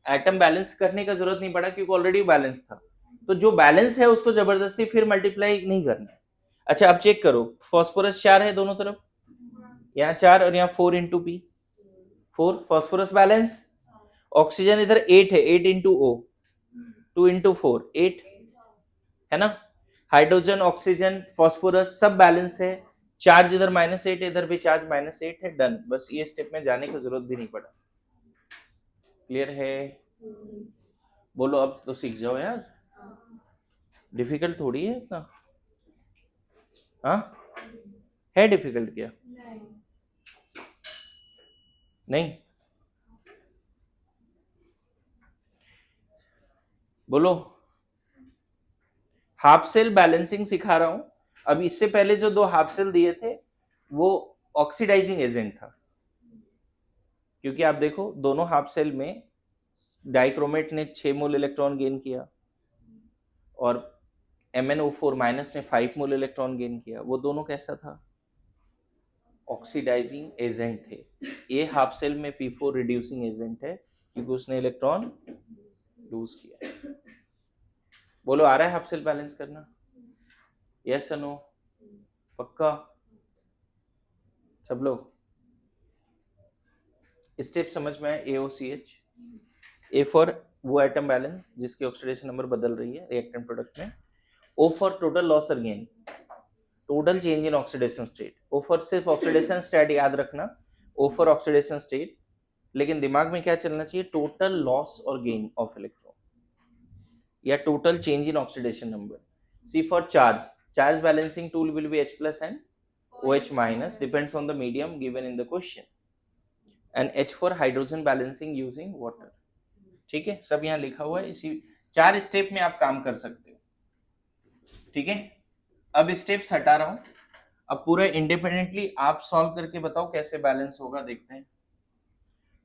एटम बैलेंस करने का जरूरत नहीं पड़ा, क्योंकि ऑलरेडी बैलेंस था। तो जो बैलेंस है उसको जबरदस्ती फिर मल्टीप्लाई नहीं करना है। अच्छा, अब चेक करो, फॉस्फोरस 4 है दोनों तरफ, यहाँ 4 और यहाँ 4 into P, 4 phosphorus balance. Oxygen इधर 8 है, 8 इंटू O, 2 इंटू 4 8 है ना। हाइड्रोजन, ऑक्सीजन, फॉस्फोरस सब बैलेंस है। चार्ज इधर -8, इधर भी चार्ज -8 है। डन। बस ये स्टेप में जाने की जरूरत भी नहीं पड़ा। क्लियर है? बोलो, अब तो सीख जाओ यार, डिफिकल्ट थोड़ी है इतना। हाँ, है डिफिकल्ट क्या? नहीं। बोलो। हाफ सेल बैलेंसिंग सिखा रहा हूं। अब इससे पहले जो 2 हाफ सेल दिए थे वो ऑक्सीडाइजिंग एजेंट था, क्योंकि आप देखो दोनों हाफ सेल में डाइक्रोमेट ने 6 मोल इलेक्ट्रॉन गेन किया और MnO4 माइनस ने 5 मोल इलेक्ट्रॉन गेन किया। वो दोनों कैसा था? ऑक्सीडाइजिंग एजेंट थे। ये हाफ सेल में P4 रिड्यूसिंग एजेंट है, क्योंकि उसने इलेक्ट्रॉन लूज किया। बोलो, आ रहा है हाफ सेल बैलेंस करना? यस या नो? पक्का? सब लोग स्टेप समझ में आए? AOCH, A फॉर वो एटम बैलेंस जिसकी ऑक्सीडेशन नंबर बदल रही है रिएक्टेंट प्रोडक्ट में। O फॉर टोटल लॉस और gain, total change in oxidation state. O for सिर्फ ऑक्सीडेशन स्टेट याद रखना, O फॉर ऑक्सीडेशन स्टेट, लेकिन दिमाग में क्या चलना चाहिए? टोटल लॉस और गेन ऑफ इलेक्ट्रॉन, या total change in oxidation number. C for charge, charge balancing tool will be H plus and OH minus, depends on the medium given in the question, and H for hydrogen balancing using water। ठीक है, सब यहाँ लिखा हुआ है। इसी 4 स्टेप में आप काम कर सकते हो। ठीक है, अब स्टेप्स हटा रहा हूं, अब पूरा इंडिपेंडेंटली आप सॉल्व करके बताओ कैसे बैलेंस होगा, देखते हैं।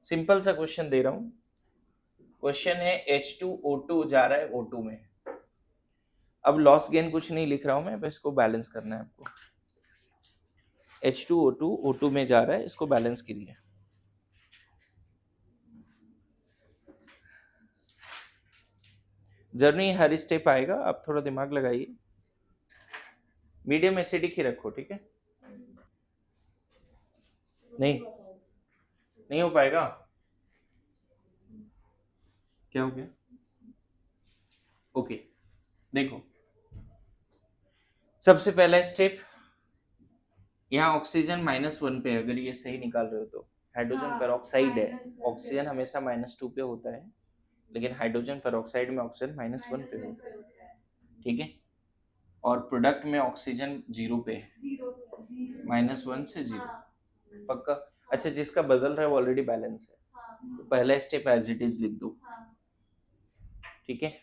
सिंपल सा क्वेश्चन दे रहा हूं। क्वेश्चन है H2O2 जा रहा है O2 में। अब लॉस गेन कुछ नहीं लिख रहा हूं मैं, बस इसको बैलेंस करना है आपको। H2O2 O2 में जा रहा है, इसको बैलेंस कीजिए। जर्नी हर स्टेप आएगा, आप थोड़ा दिमाग लगाइए। मीडियम एसिडिक ही रखो, ठीक है? नहीं हो पाएगा? क्या हो गया? ओके, देखो सबसे पहला स्टेप, यहाँ ऑक्सीजन -1 पे है, अगर ये सही निकाल रहे हो तो। हाइड्रोजन पेरोक्साइड है, ऑक्सीजन हमेशा -2 पे होता है, लेकिन हाइड्रोजन पेरोक्साइड में ऑक्सीजन -1 पे होता है। ठीक है, और प्रोडक्ट में ऑक्सीजन 0 पे है, -1 से 0। पक्का? अच्छा, जिसका बदल रहा है वो ऑलरेडी बैलेंस है, तो पहला स्टेप एज इट इज लिख दो। ठीक है,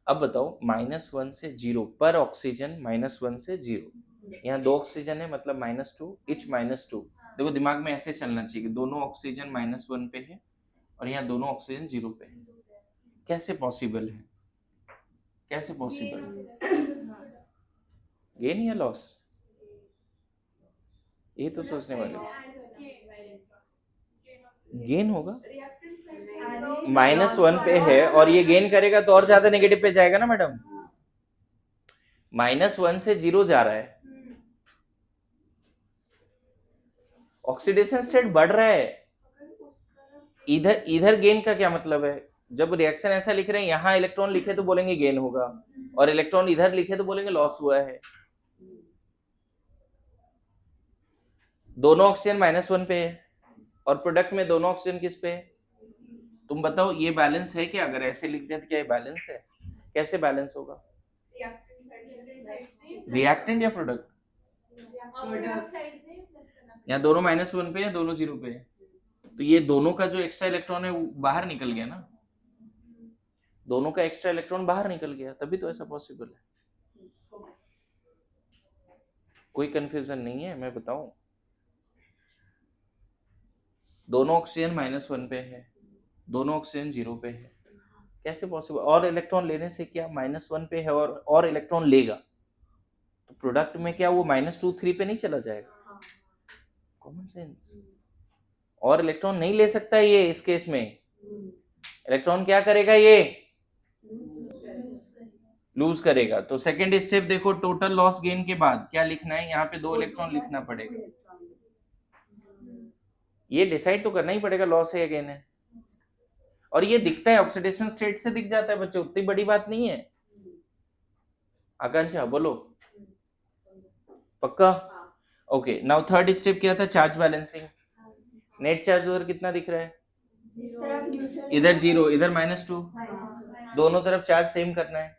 अब बताओ -1 से 0 पर ऑक्सीजन, -1 से 0, यहाँ 2 ऑक्सीजन है मतलब -2, इच -2। देखो दिमाग में ऐसे चलना चाहिए कि दोनों ऑक्सीजन -1 पे है और यहाँ दोनों ऑक्सीजन 0 पे है। कैसे पॉसिबल है? कैसे पॉसिबल है? गेन या लॉस? ये तो सोचने वाले। गेन होगा, -1 पे है और ये गेन करेगा तो और ज्यादा नेगेटिव पे जाएगा ना मैडम। -1 से 0 जा रहा है, ऑक्सीडेशन स्टेट बढ़ रहा है। इधर गेन का क्या मतलब है? जब रिएक्शन ऐसा लिख रहे हैं, यहाँ इलेक्ट्रॉन लिखे तो बोलेंगे गेन होगा, और इलेक्ट्रॉन इधर लिखे तो बोलेंगे लॉस हुआ है। दोनों ऑक्सीजन -1 पे है और प्रोडक्ट में दोनों ऑक्सीजन किस पे है? तुम बताओ ये बैलेंस है क्या? अगर ऐसे लिख दें तो क्या ये बैलेंस है? कैसे बैलेंस होगा? रिएक्टेंट या प्रोडक्ट? यहाँ दोनों -1 पे है, दोनों 0 पे है, तो ये दोनों का जो एक्स्ट्रा इलेक्ट्रॉन है वो बाहर निकल गया ना, दोनों का एक्स्ट्रा इलेक्ट्रॉन बाहर निकल गया, तभी तो ऐसा पॉसिबल है। कोई कंफ्यूजन नहीं है, मैं बताऊं। दोनों ऑक्सीजन -1 पे है, दोनों ऑक्सीजन 0 पे है, कैसे पॉसिबल? और इलेक्ट्रॉन लेने से क्या -1 पे है और इलेक्ट्रॉन लेगा तो प्रोडक्ट में क्या वो -2 3 पे नहीं चला जाएगा? Common sense. और इलेक्ट्रॉन नहीं ले सकता ये, इस केस में इलेक्ट्रॉन क्या करेगा? ये लूज करेगा। तो सेकंड स्टेप देखो, टोटल लॉस गेन के बाद क्या लिखना है? यहाँ पे 2 इलेक्ट्रॉन लिखना पड़ेगा। ये डिसाइड तो करना ही पड़ेगा लॉस है या गेन है, और ये दिखता है ऑक्सीडेशन स्टेट से दिख जाता है बच्चों, उतनी बड़ी बात नहीं है। आकांक्षा बोलो, पक्का? ओके, नाउ थर्ड स्टेप क्या था? Charge balancing. नेट चार्ज उधर कितना दिख रहा है? इधर 0, इधर -2, दोनों तरफ चार्ज सेम करना है,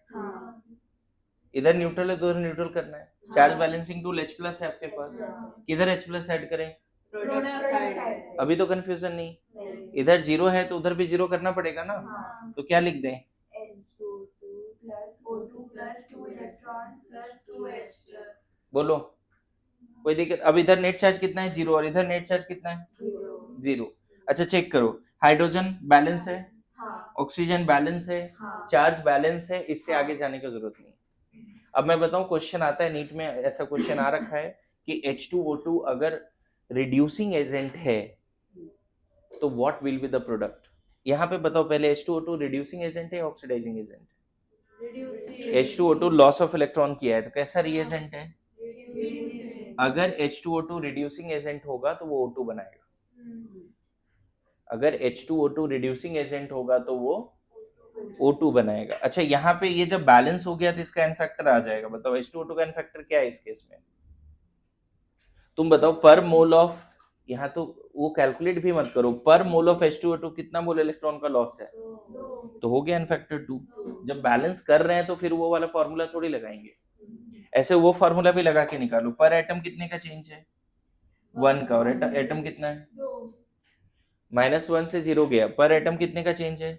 इधर न्यूट्रल है तो उधर न्यूट्रल करना है। चार्ज बैलेंसिंग टूल H+ है आपके पास, किधर H+ ऐड करें? अभी तो कंफ्यूजन नहीं, इधर 0 है तो उधर भी 0 करना पड़ेगा ना, तो क्या लिख दें? बोलो, कोई दिक्कत? अब इधर नेट चार्ज कितना है? 0, और इधर नेट चार्ज कितना है? 0। अच्छा चेक करो, हाइड्रोजन बैलेंस है, ऑक्सीजन बैलेंस है, चार्ज बैलेंस है, इससे आगे जाने की जरूरत नहीं। अब मैं बताऊं, क्वेश्चन आता है नीट में, ऐसा क्वेश्चन आ रखा है कि H2O2 अगर रिड्यूसिंग एजेंट है तो what will be the product? यहाँ पे बताओ पहले, H2O2 रिड्यूसिंग एजेंट है oxidising agent? H2O2 loss of electron किया है, तो कैसा रिएजेंट है? अगर H2O2 रिड्यूसिंग एजेंट होगा तो वो O2 बनाएगा, अगर H2O2 रिड्यूसिंग एजेंट होगा तो वो O2 बनाएगा। अच्छा, यहाँ पे ये जब बैलेंस हो गया तो इसका एन फैक्टर आ जाएगा। बताओ H2O2 का एन फैक्टर क्या है इस केस में? तुम बताओ, पर मोल ऑफ, यहाँ तो वो कैलकुलेट भी मत करो, पर मोल ऑफ H2O2 कितना मोल इलेक्ट्रॉन का लॉस है? तो हो गया एन फैक्टर 2। जब बैलेंस कर रहे हैं तो फिर वो वाला फॉर्मूला थोड़ी लगाएंगे, ऐसे वो फॉर्मूला भी लगा के निकालो। पर एटम कितने का चेंज है? 1 का, और एटम कितना है? -1 से 0 गया, पर एटम कितने का चेंज है?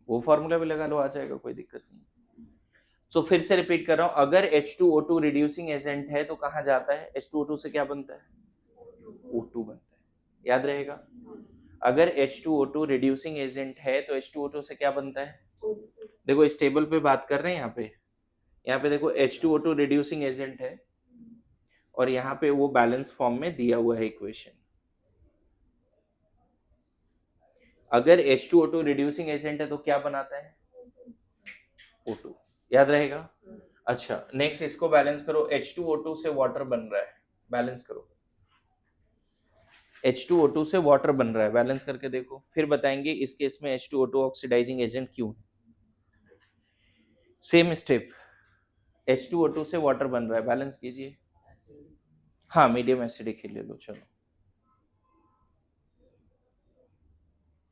वो फॉर्मूला भी लगा लो, आ जाएगा, कोई दिक्कत नहीं। सो फिर से रिपीट कर रहा हूं, अगर H2O2 रिड्यूसिंग एजेंट है तो कहां जाता है? H2O2 से क्या बनता है? O2 बनता है, याद रहेगा। अगर H2O2 रिड्यूसिंग एजेंट है तो H2O2 से क्या बनता है? देखो इस टेबल पे बात कर रहे हैं, यहाँ पे देखो H2O2 रिड्यूसिंग एजेंट है और यहाँ पे वो बैलेंस फॉर्म में दिया हुआ है इक्वेशन। अगर H2O2 रिड्यूसिंग एजेंट है तो क्या बनाता है? O2, याद रहेगा। अच्छा नेक्स्ट इसको बैलेंस करो, H2O2 से वाटर बन रहा है, बैलेंस करो। H2O2 से वाटर बन रहा है, बैलेंस करके देखो, फिर बताएंगे इस केस में H2O2 ऑक्सीडाइजिंग एजेंट क्यों है। सेम स्टेप, H2O2 से वाटर बन रहा है, बैलेंस कीजिए। हाँ मीडियम एसिडिक ही ले लो, चलो।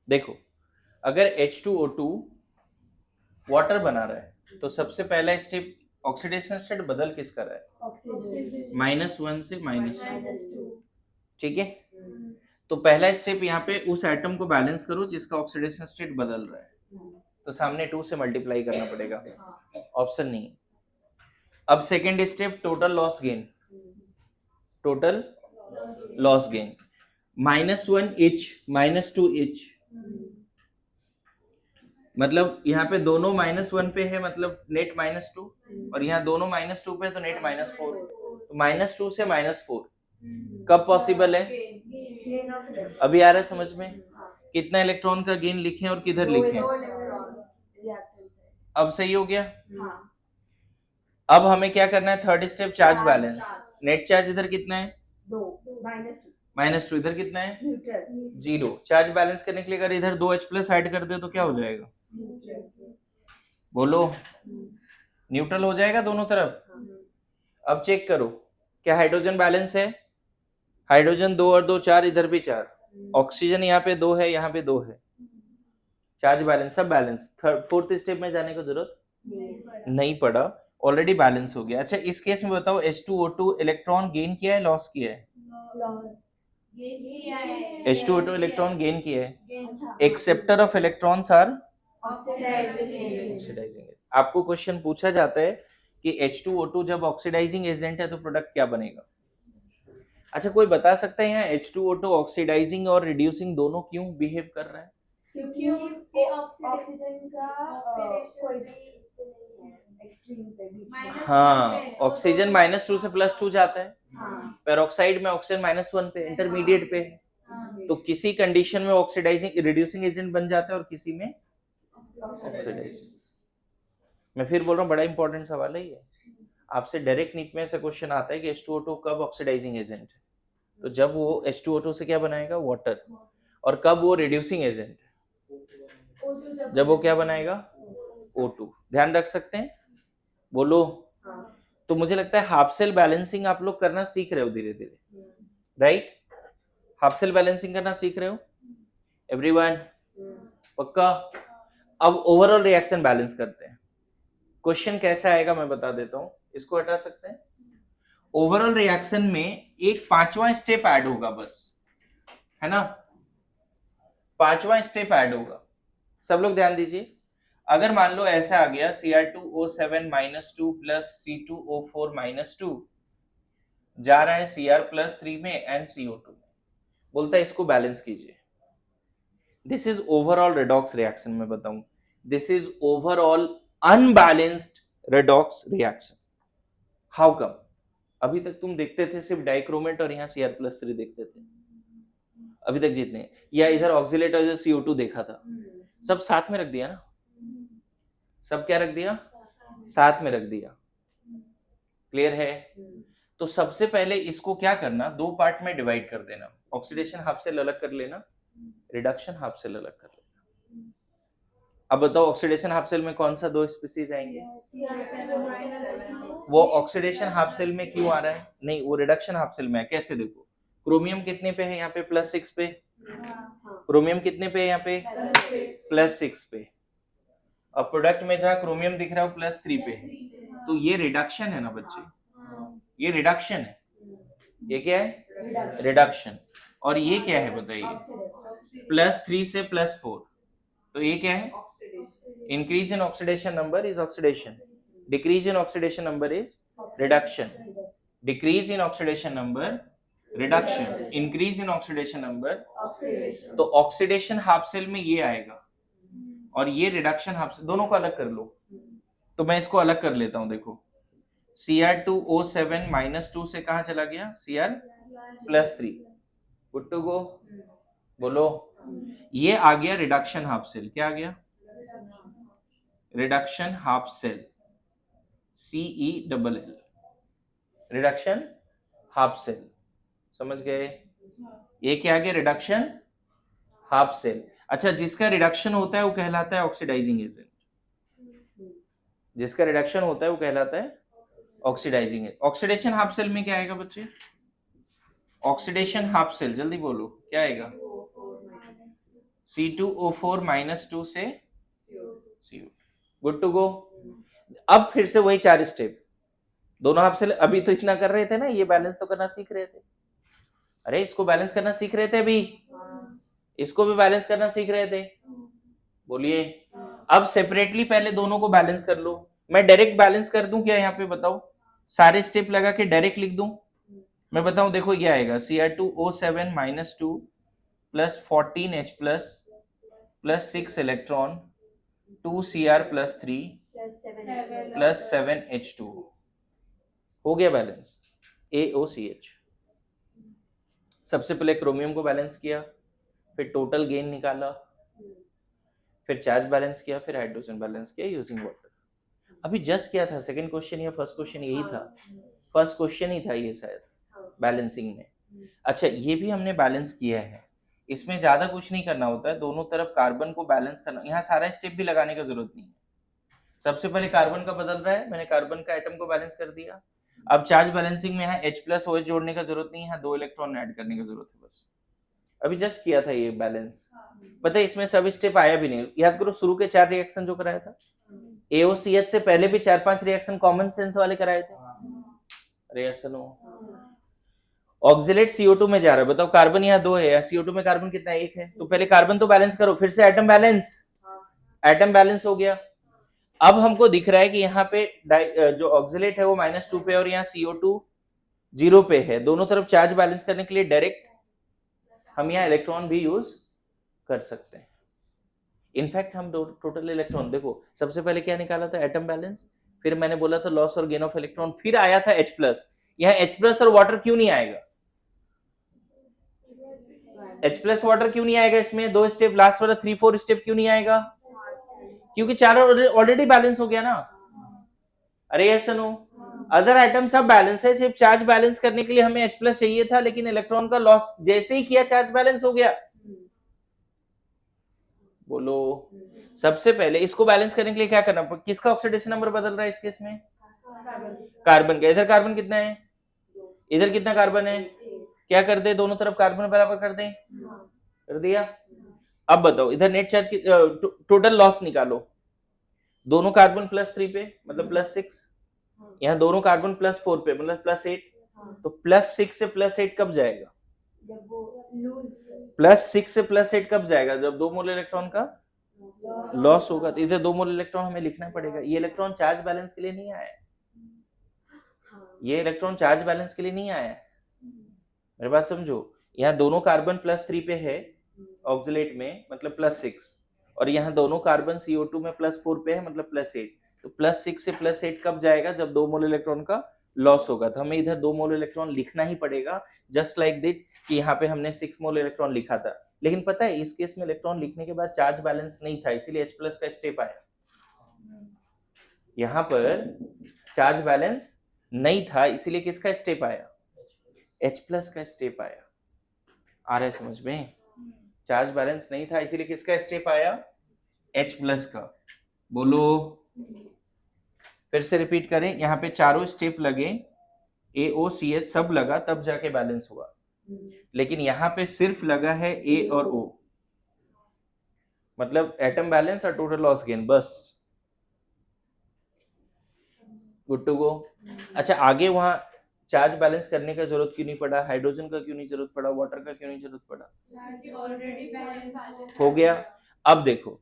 देखो अगर H2O2 वाटर बना रहा है तो सबसे पहला स्टेप, ऑक्सीडेशन स्टेट बदल किसका रहा है? -1 से -2, ठीक है। तो पहला स्टेप यहाँ पे उस एटम को बैलेंस करो जिसका ऑक्सीडेशन स्टेट बदल रहा है, तो सामने 2 से मल्टीप्लाई करना पड़ेगा, ऑप्शन नहीं। अब second step, total loss gain, total loss gain, -1 each, -2 each, मतलब यहाँ पे दोनों -1 पे है, मतलब नेट -2, और यहाँ दोनों -2 पे तो नेट -4, तो -2 से -4 कब पॉसिबल है? अभी आ रहा है समझ में? कितना इलेक्ट्रॉन का गेन लिखें और किधर लिखें? अब सही हो गया। अब हमें क्या करना है? Third step, charge balance. Net charge इधर कितना है? -2 इधर कितना है न्यूट्रल 0। चार्ज बैलेंस करने के लिए अगर इधर 2H+ ऐड कर दे तो क्या हो जाएगा, बोलो, न्यूट्रल हो जाएगा दोनों तरफ। अब चेक करो क्या हाइड्रोजन बैलेंस है, हाइड्रोजन 2 और 2 4, इधर भी 4, ऑक्सीजन यहाँ पे 2 है, यहाँ पे 2 है, चार्ज बैलेंस सब बैलेंस। फोर्थ स्टेप में जाने की जरूरत नहीं पड़ा, ऑलरेडी बैलेंस हो गया। अच्छा इस केस में बताओ H2O2 इलेक्ट्रॉन गेन किया है लॉस किया है, H2O2 इलेक्ट्रॉन गेन किया है। Acceptor of electrons are oxidising. आपको क्वेश्चन पूछा जाता है कि H2O2 जब ऑक्सीडाइजिंग एजेंट है तो प्रोडक्ट क्या बनेगा। अच्छा कोई बता सकता है यहाँ H2O2 ऑक्सीडाइजिंग और रिड्यूसिंग दोनों क्यों बिहेव कर रहा है, क्योंकि उसके ऑक्सीजन का कोई भी इससे नहीं है एक्सट्रीम पे बीच में। हाँ ऑक्सीजन -2 से +2 जाता है, हाँ पेरोक्साइड में ऑक्सीजन -1 पे इंटरमीडिएट पे है, तो किसी कंडीशन में ऑक्सीडाइजिंग रिड्यूसिंग एजेंट बन जाता है और किसी में ऑक्सीडाइजिंग। मैं फिर बोल रहा हूँ बड़ा इंपॉर्टेंट सवाल है ये, आपसे डायरेक्ट नीट में ऐसा क्वेश्चन आता है कि H2O2 कब ऑक्सीडाइजिंग एजेंट है, तो जब वो H2O2 से क्या बनाएगा वाटर, और कब वो रिड्यूसिंग एजेंट, जब वो क्या बनाएगा O2। ध्यान रख सकते हैं, बोलो। तो मुझे लगता है हाफ सेल बैलेंसिंग आप लोग करना सीख रहे हो धीरे धीरे, राइट, हाफ सेल बैलेंसिंग करना सीख रहे हो एवरीवन, पक्का। अब ओवरऑल रिएक्शन बैलेंस करते हैं। क्वेश्चन कैसा आएगा मैं बता देता हूं, इसको हटा सकते हैं। ओवरऑल रिएक्शन में एक 5वां स्टेप ऐड होगा बस, है ना, 5वां स्टेप ऐड होगा। सब लोग ध्यान दीजिए, अगर मान लो ऐसा आ गया Cr2O7 -2 प्लस C2O4 -2 जा रहा है Cr+3 में एंड CO2 में, बोलता है इसको बैलेंस कीजिए। This is overall redox reaction. में बताऊं this is overall unbalanced redox reaction. How come, अभी तक तुम देखते थे सिर्फ डाइक्रोमेट और यहाँ Cr+3 देखते थे अभी तक जितने, या इधर ऑक्सिलेट और इधर CO2 देखा था, सब साथ में रख दिया ना, सब क्या रख दिया, साथ में रख दिया, क्लियर है। तो सबसे पहले इसको क्या करना, दो पार्ट में डिवाइड कर देना, ऑक्सीडेशन हाफ सेल अलग कर लेना, रिडक्शन हाफ सेल अलग कर लेना। अब बताओ ऑक्सीडेशन हाफ सेल में कौन सा दो स्पीसीज आएंगे, वो ऑक्सीडेशन हाफ सेल में क्यों आ रहा है, नहीं वो रिडक्शन हाफ सेल में है। कैसे देखो, क्रोमियम कितने पे है यहाँ पे +6 पे, क्रोमियम कितने पे है यहाँ पे +6 पे, और प्रोडक्ट में जहां क्रोमियम दिख रहा है +3 पे है, तो ये रिडक्शन है ना बच्चे, ये रिडक्शन है, ये क्या है रिडक्शन। और ये क्या है बताइए, +3 से +4, तो ये क्या है, increase in oxidation number is oxidation, decrease in oxidation number is reduction, decrease in oxidation number reduction, increase in oxidation number, तो ऑक्सीडेशन हाफ सेल में ये आएगा और ये रिडक्शन हाफ सेल, दोनों को अलग कर लो। तो मैं इसको अलग कर लेता हूं, देखो Cr2O7 -2 से कहां चला गया Cr+3, गुड टू गो, बोलो। ये आ गया रिडक्शन हाफ सेल, क्या आ गया reduction half cell, CELL, reduction half cell, समझ गए। ये क्या आ गया रिडक्शन हाफ सेल। अच्छा जिसका रिडक्शन होता है वो कहलाता है ऑक्सीडाइजिंग एजेंट, जिसका रिडक्शन होता है वो कहलाता है oxidising agent. Oxidation half cell में क्या आएगा बच्चे, ऑक्सीडेशन हाफ सेल जल्दी बोलो क्या आएगा, C2O4 -2 से CO, गुड टू गो। अब फिर से वही 4 स्टेप, दोनों हाफ सेल अभी तो इतना कर रहे थे ना, ये बैलेंस तो करना सीख रहे थे, अरे इसको बैलेंस करना सीख रहे थे अभी, इसको भी बैलेंस करना सीख रहे थे, बोलिए। अब सेपरेटली पहले दोनों को बैलेंस कर लो। मैं डायरेक्ट बैलेंस कर दूं क्या यहाँ पे बताओ, सारे स्टेप लगा के डायरेक्ट लिख दूं, मैं बताऊं देखो ये आएगा Cr2O7 -2 plus 14H plus 6 electron 2Cr+3 plus 7H2, हो गया बैलेंस AOCH। सबसे पहले क्रोमियम को बैलेंस किया, फिर टोटल गेन निकाला, फिर चार्ज बैलेंस किया, फिर हाइड्रोजन बैलेंस किया यूजिंग वाटर। अभी जस्ट किया था, सेकंड क्वेश्चन या फर्स्ट क्वेश्चन यही था, फर्स्ट क्वेश्चन ही था ये शायद बैलेंसिंग में, अच्छा, ये भी हमने बैलेंस किया है, इसमें ज्यादा कुछ नहीं करना होता है, दोनों तरफ कार्बन को बैलेंस करना, यहाँ सारा स्टेप भी लगाने की जरूरत नहीं है। सबसे पहले कार्बन का बदल रहा है, मैंने कार्बन का एटम को बैलेंस कर दिया। अब चार्ज बैलेंसिंग में यहाँ H प्लस OH जोड़ने का जरूरत नहीं है, यहाँ 2 इलेक्ट्रॉन ऐड करने की जरूरत है बस। अभी जस्ट किया था ये बैलेंस, पता है इसमें सब स्टेप आया भी नहीं। याद करो शुरू के 4 रिएक्शन जो कराया था, AOCH से पहले भी 4-5 रिएक्शन कॉमन सेंस वाले कराए थे। रिएक्शन ऑक्सिलेट CO2 में जा रहा है, बताओ कार्बन यहाँ 2 है, CO2 में कार्बन कितना है, 1 है, तो पहले कार्बन तो बैलेंस करो, फिर से एटम बैलेंस, एटम बैलेंस हो गया। अब हमको दिख रहा है कि यहाँ पे जो ऑक्सिलेट है वो -2 पे और यहाँ CO2 0 पे है, दोनों तरफ चार्ज बैलेंस करने के लिए डायरेक्ट हम यहाँ इलेक्ट्रॉन भी यूज कर सकते हैं। इनफैक्ट हम टोटल इलेक्ट्रॉन देखो, सबसे पहले क्या निकाला था, एटम बैलेंस, फिर मैंने बोला था लॉस और गेन ऑफ इलेक्ट्रॉन, फिर आया था H प्लस। यहाँ H प्लस और वाटर क्यों नहीं आएगा, H प्लस वाटर क्यों नहीं आएगा इसमें, 2 स्टेप लास्ट वाला 3-4 स्टेप क्यों नहीं आएगा, क्योंकि चारों ऑलरेडी बैलेंस हो गया ना। अरे ऐसा नो, अदर आइटम सब बैलेंस है, सिर्फ चार्ज बैलेंस करने के लिए हमें H प्लस चाहिए था, लेकिन इलेक्ट्रॉन का लॉस जैसे ही किया चार्ज बैलेंस हो गया। बोलो, सबसे पहले इसको बैलेंस करने के लिए क्या करना, किसका ऑक्सीडेशन नंबर बदल रहा है इस केस में, कार्बन का। इधर कार्बन कितना है, इधर कितना कार्बन है, क्या कर दे, दोनों तरफ कार्बन बराबर कर दें, कर दिया। अब बताओ इधर नेट चार्ज की टोटल लॉस निकालो, दोनों कार्बन +3 पे मतलब +6, यहाँ दोनों कार्बन +4 पे मतलब +8, तो +6 से +8 कब जाएगा, +6 से +8 कब जाएगा, जब 2 मोल इलेक्ट्रॉन का लॉस होगा। तो इधर 2 मोल इलेक्ट्रॉन हमें लिखना पड़ेगा। ये इलेक्ट्रॉन चार्ज बैलेंस के लिए नहीं आया है, ये इलेक्ट्रॉन चार्ज बैलेंस के लिए नहीं आया है, मेरी बात समझो। यहाँ दोनों कार्बन +3 पे है ऑक्सिलेट में मतलब +6, और यहाँ दोनों कार्बन CO2 में +4 पे है मतलब +8, तो +6 से +8 कब जाएगा, जब 2 मोल इलेक्ट्रॉन का लॉस होगा। तो हमें इधर 2 मोल इलेक्ट्रॉन लिखना ही पड़ेगा, जस्ट लाइक दिट कि यहाँ पे हमने 6 मोल इलेक्ट्रॉन लिखा था। लेकिन पता है इस केस में इलेक्ट्रॉन लिखने के बाद चार्ज बैलेंस नहीं था, इसीलिए H प्लस का स्टेप आया। यहाँ पर चार्ज बैलेंस नहीं था, इसीलिए किसका स्टेप आया, H प्लस का स्टेप आया। आ रहा है समझ में, चार्ज बैलेंस नहीं था इसीलिए किसका स्टेप आया, H प्लस का। बोलो, फिर से रिपीट करें, यहाँ पे चारों स्टेप लगे, AOCH सब लगा तब जाके बैलेंस हुआ, लेकिन यहाँ पे सिर्फ लगा है A और O, मतलब एटम बैलेंस और टोटल लॉस गेन, बस गुड टू गो। अच्छा, आगे वहां चार्ज बैलेंस करने का जरूरत क्यों नहीं पड़ा, हाइड्रोजन का क्यों नहीं जरूरत पड़ा, वाटर का क्यों नहीं जरूरत पड़ा, ऑलरेडी बैलेंस हो गया। अब देखो,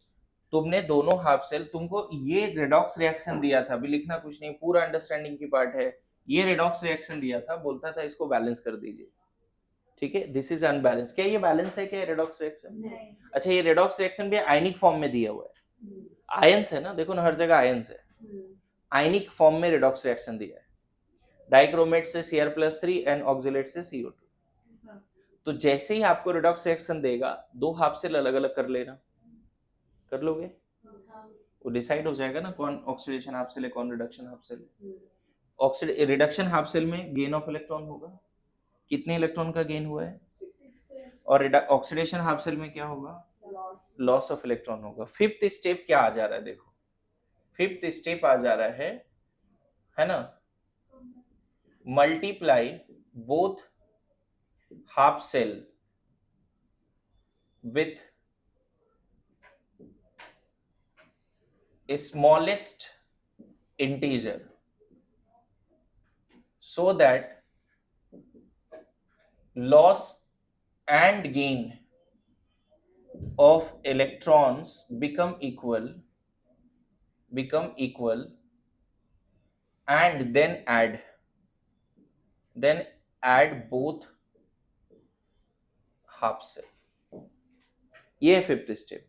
तुमने दोनों हाफ सेल, तुमको ये रेडॉक्स रिएक्शन दिया था, अभी लिखना कुछ नहीं, पूरा अंडरस्टैंडिंग की पार्ट है। ये रेडॉक्स रिएक्शन दिया था, बोलता था इसको बैलेंस कर दीजिए, ठीक है, दिस इज अनबैलेंस। क्या ये बैलेंस है क्या रेडॉक्स रिएक्शन? अच्छा, ये रेडॉक्स रिएक्शन भी आयनिक फॉर्म में दिया हुआ है, आयंस है ना, देखो ना हर जगह आयंस है, आयनिक फॉर्म में रेडॉक्स रिएक्शन दिया है, डाइक्रोमेट से Cr+3 एंड ऑक्सिलेट से CO2। तो जैसे ही आपको रेडॉक्स रिएक्शन देगा, 2 हाफ सेल अलग अलग कर लेना, कर लोगे, वो डिसाइड हो जाएगा ना कौन ऑक्सीडेशन हाफ सेल है कौन रिडक्शन हाफ सेल है। रिडक्शन हाफ सेल में गेन ऑफ इलेक्ट्रॉन होगा, कितने इलेक्ट्रॉन का गेन हुआ है, और ऑक्सीडेशन हाफ सेल में क्या होगा, लॉस ऑफ इलेक्ट्रॉन होगा। फिफ्थ स्टेप क्या आ जा रहा है, देखो फिफ्थ स्टेप आ जा रहा है ना, multiply both half cell with smallest integer so that loss and gain of electrons become equal and then add both half cell. ये है फिफ्थ स्टेप।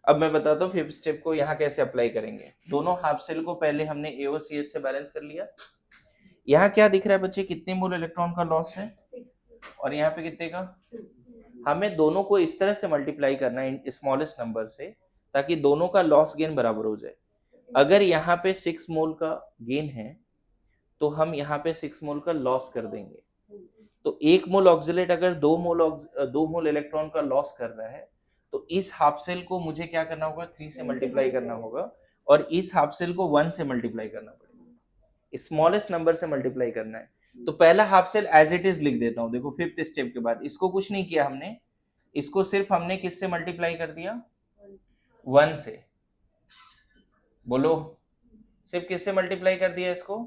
अब मैं बताता हूँ फिफ्थ स्टेप को यहाँ कैसे अप्लाई करेंगे। दोनों हाफ सेल को पहले हमने AOCH से बैलेंस कर लिया। यहाँ क्या दिख रहा है बच्चे, कितने मोल इलेक्ट्रॉन का लॉस है, और यहाँ पे कितने का। हमें दोनों को इस तरह से मल्टीप्लाई करना है स्मॉलेस्ट नंबर से, ताकि दोनों का लॉस गेन बराबर हो जाए। अगर यहाँ पे 6 मोल का गेन है तो हम यहाँ पे 6 मोल का लॉस कर देंगे, तो 1 मोल ऑक्सिलेट अगर 2 मोल इलेक्ट्रॉन का लॉस कर रहा है तो इस हाफ सेल को मुझे क्या करना होगा, 3 से मल्टीप्लाई करना होगा, और इस हाफ सेल को 1 से मल्टीप्लाई करना पड़ेगा, स्मॉलेस्ट नंबर से मल्टीप्लाई करना है। तो पहला half cell as it is लिख देता हूं, देखो 5th स्टेप के बाद इसको कुछ नहीं किया हमने, इसको सिर्फ हमने किससे मल्टीप्लाई कर दिया, 1 से। बोलो, सिर्फ किससे मल्टीप्लाई कर दिया इसको,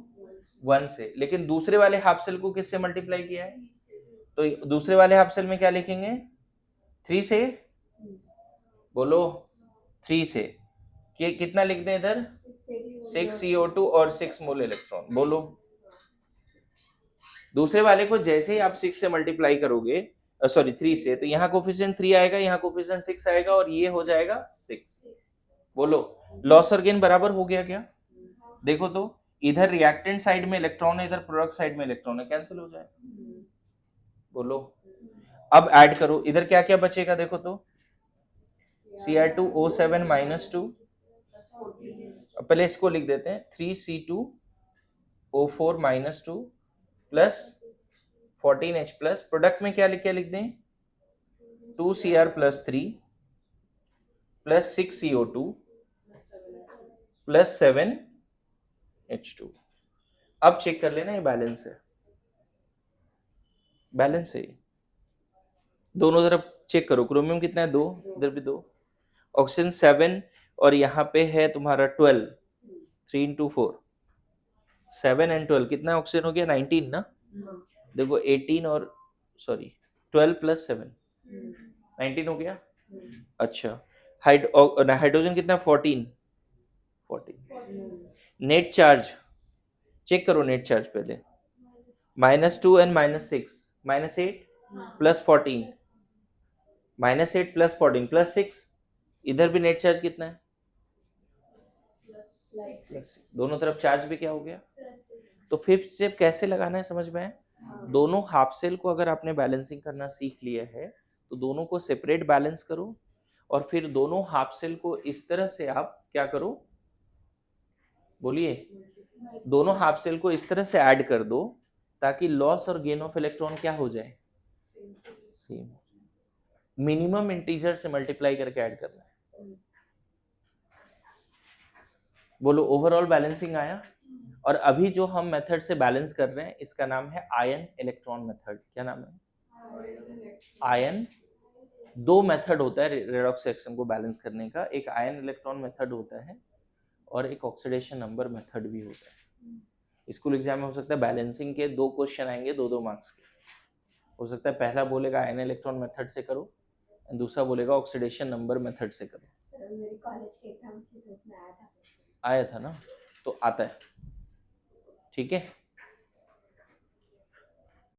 1 से। लेकिन दूसरे वाले हाफ सेल को किससे मल्टीप्लाई किया है, तो दूसरे वाले हाफ सेल में क्या लिखेंगे, 3 से। बोलो 3 से कितना लिख दें इधर, 6 CO2 और 6 मोल इलेक्ट्रॉन। बोलो, दूसरे वाले को जैसे ही आप 6 से मल्टीप्लाई करोगे, सॉरी 3 से, तो यहाँ कोफिशिएंट 3 आएगा, यहाँ कोफिशिएंट 6 आएगा, और ये हो जाएगा 6। बोलो, लॉस और गेन बराबर हो गया क्या, देखो तो इधर रिएक्टेंट साइड में इलेक्ट्रॉन है, इधर प्रोडक्ट साइड में इलेक्ट्रॉन है, कैंसिल हो जाए। बोलो, अब ऐड करो, इधर क्या क्या बचेगा देखो तो, Cr2O7 -2, पहले इसको लिख देते हैं, 3C2O4 -2 plus 14H plus, product में क्या लिख दें, 2Cr plus 3 plus 6CO2 plus 7H2। अब चेक कर लेना ये बैलेंस है, बैलेंस है ये, दोनों तरफ चेक करो। क्रोमियम कितना है, 2, इधर भी 2, ऑक्सीजन 7, और यहाँ पे है तुम्हारा 12, 3 into 4, 7 and 12 कितना ऑक्सीजन हो गया, 19 ना। देखो 18 और सॉरी 12 प्लस 7 19 हो गया। अच्छा, हाइड्रोजन कितना, 14। नेट चार्ज चेक करो, नेट चार्ज पहले, -2 and -6, -8 प्लस 14, -8 प्लस 14 प्लस 6, इधर भी नेट चार्ज कितना है, दोनों तरफ चार्ज भी क्या हो गया। तो फिफ्थ स्टेप कैसे लगाना है समझ में है, दोनों हाफ सेल को अगर आपने बैलेंसिंग करना सीख लिया है तो दोनों को सेपरेट बैलेंस करो, और फिर दोनों हाफ सेल को इस तरह से आप क्या करो, बोलिए, दोनों हाफ सेल को इस तरह से ऐड कर दो ताकि लॉस और गेन ऑफ इलेक्ट्रॉन क्या हो जाए, सेम। मिनिमम इंटीजर से मल्टीप्लाई करके ऐड करना है। बोलो, ओवरऑल बैलेंसिंग आया। और अभी जो हम मेथड से बैलेंस कर रहे हैं इसका नाम है आयन इलेक्ट्रॉन मेथड। क्या नाम है, आयन। 2 मेथड होता है रेडॉक्स रिएक्शन को बैलेंस करने का, एक आयन इलेक्ट्रॉन मेथड होता है और एक ऑक्सीडेशन नंबर मेथड भी होता है। स्कूल एग्जाम में हो सकता है बैलेंसिंग के 2 क्वेश्चन आएंगे 2-2 मार्क्स के, हो सकता है पहला बोलेगा आयन इलेक्ट्रॉन मेथड से करो, दूसरा बोलेगा ऑक्सीडेशन नंबर मेथड से करो। मेरे कॉलेज के एग्जाम में आया था ना, तो आता है, ठीक है।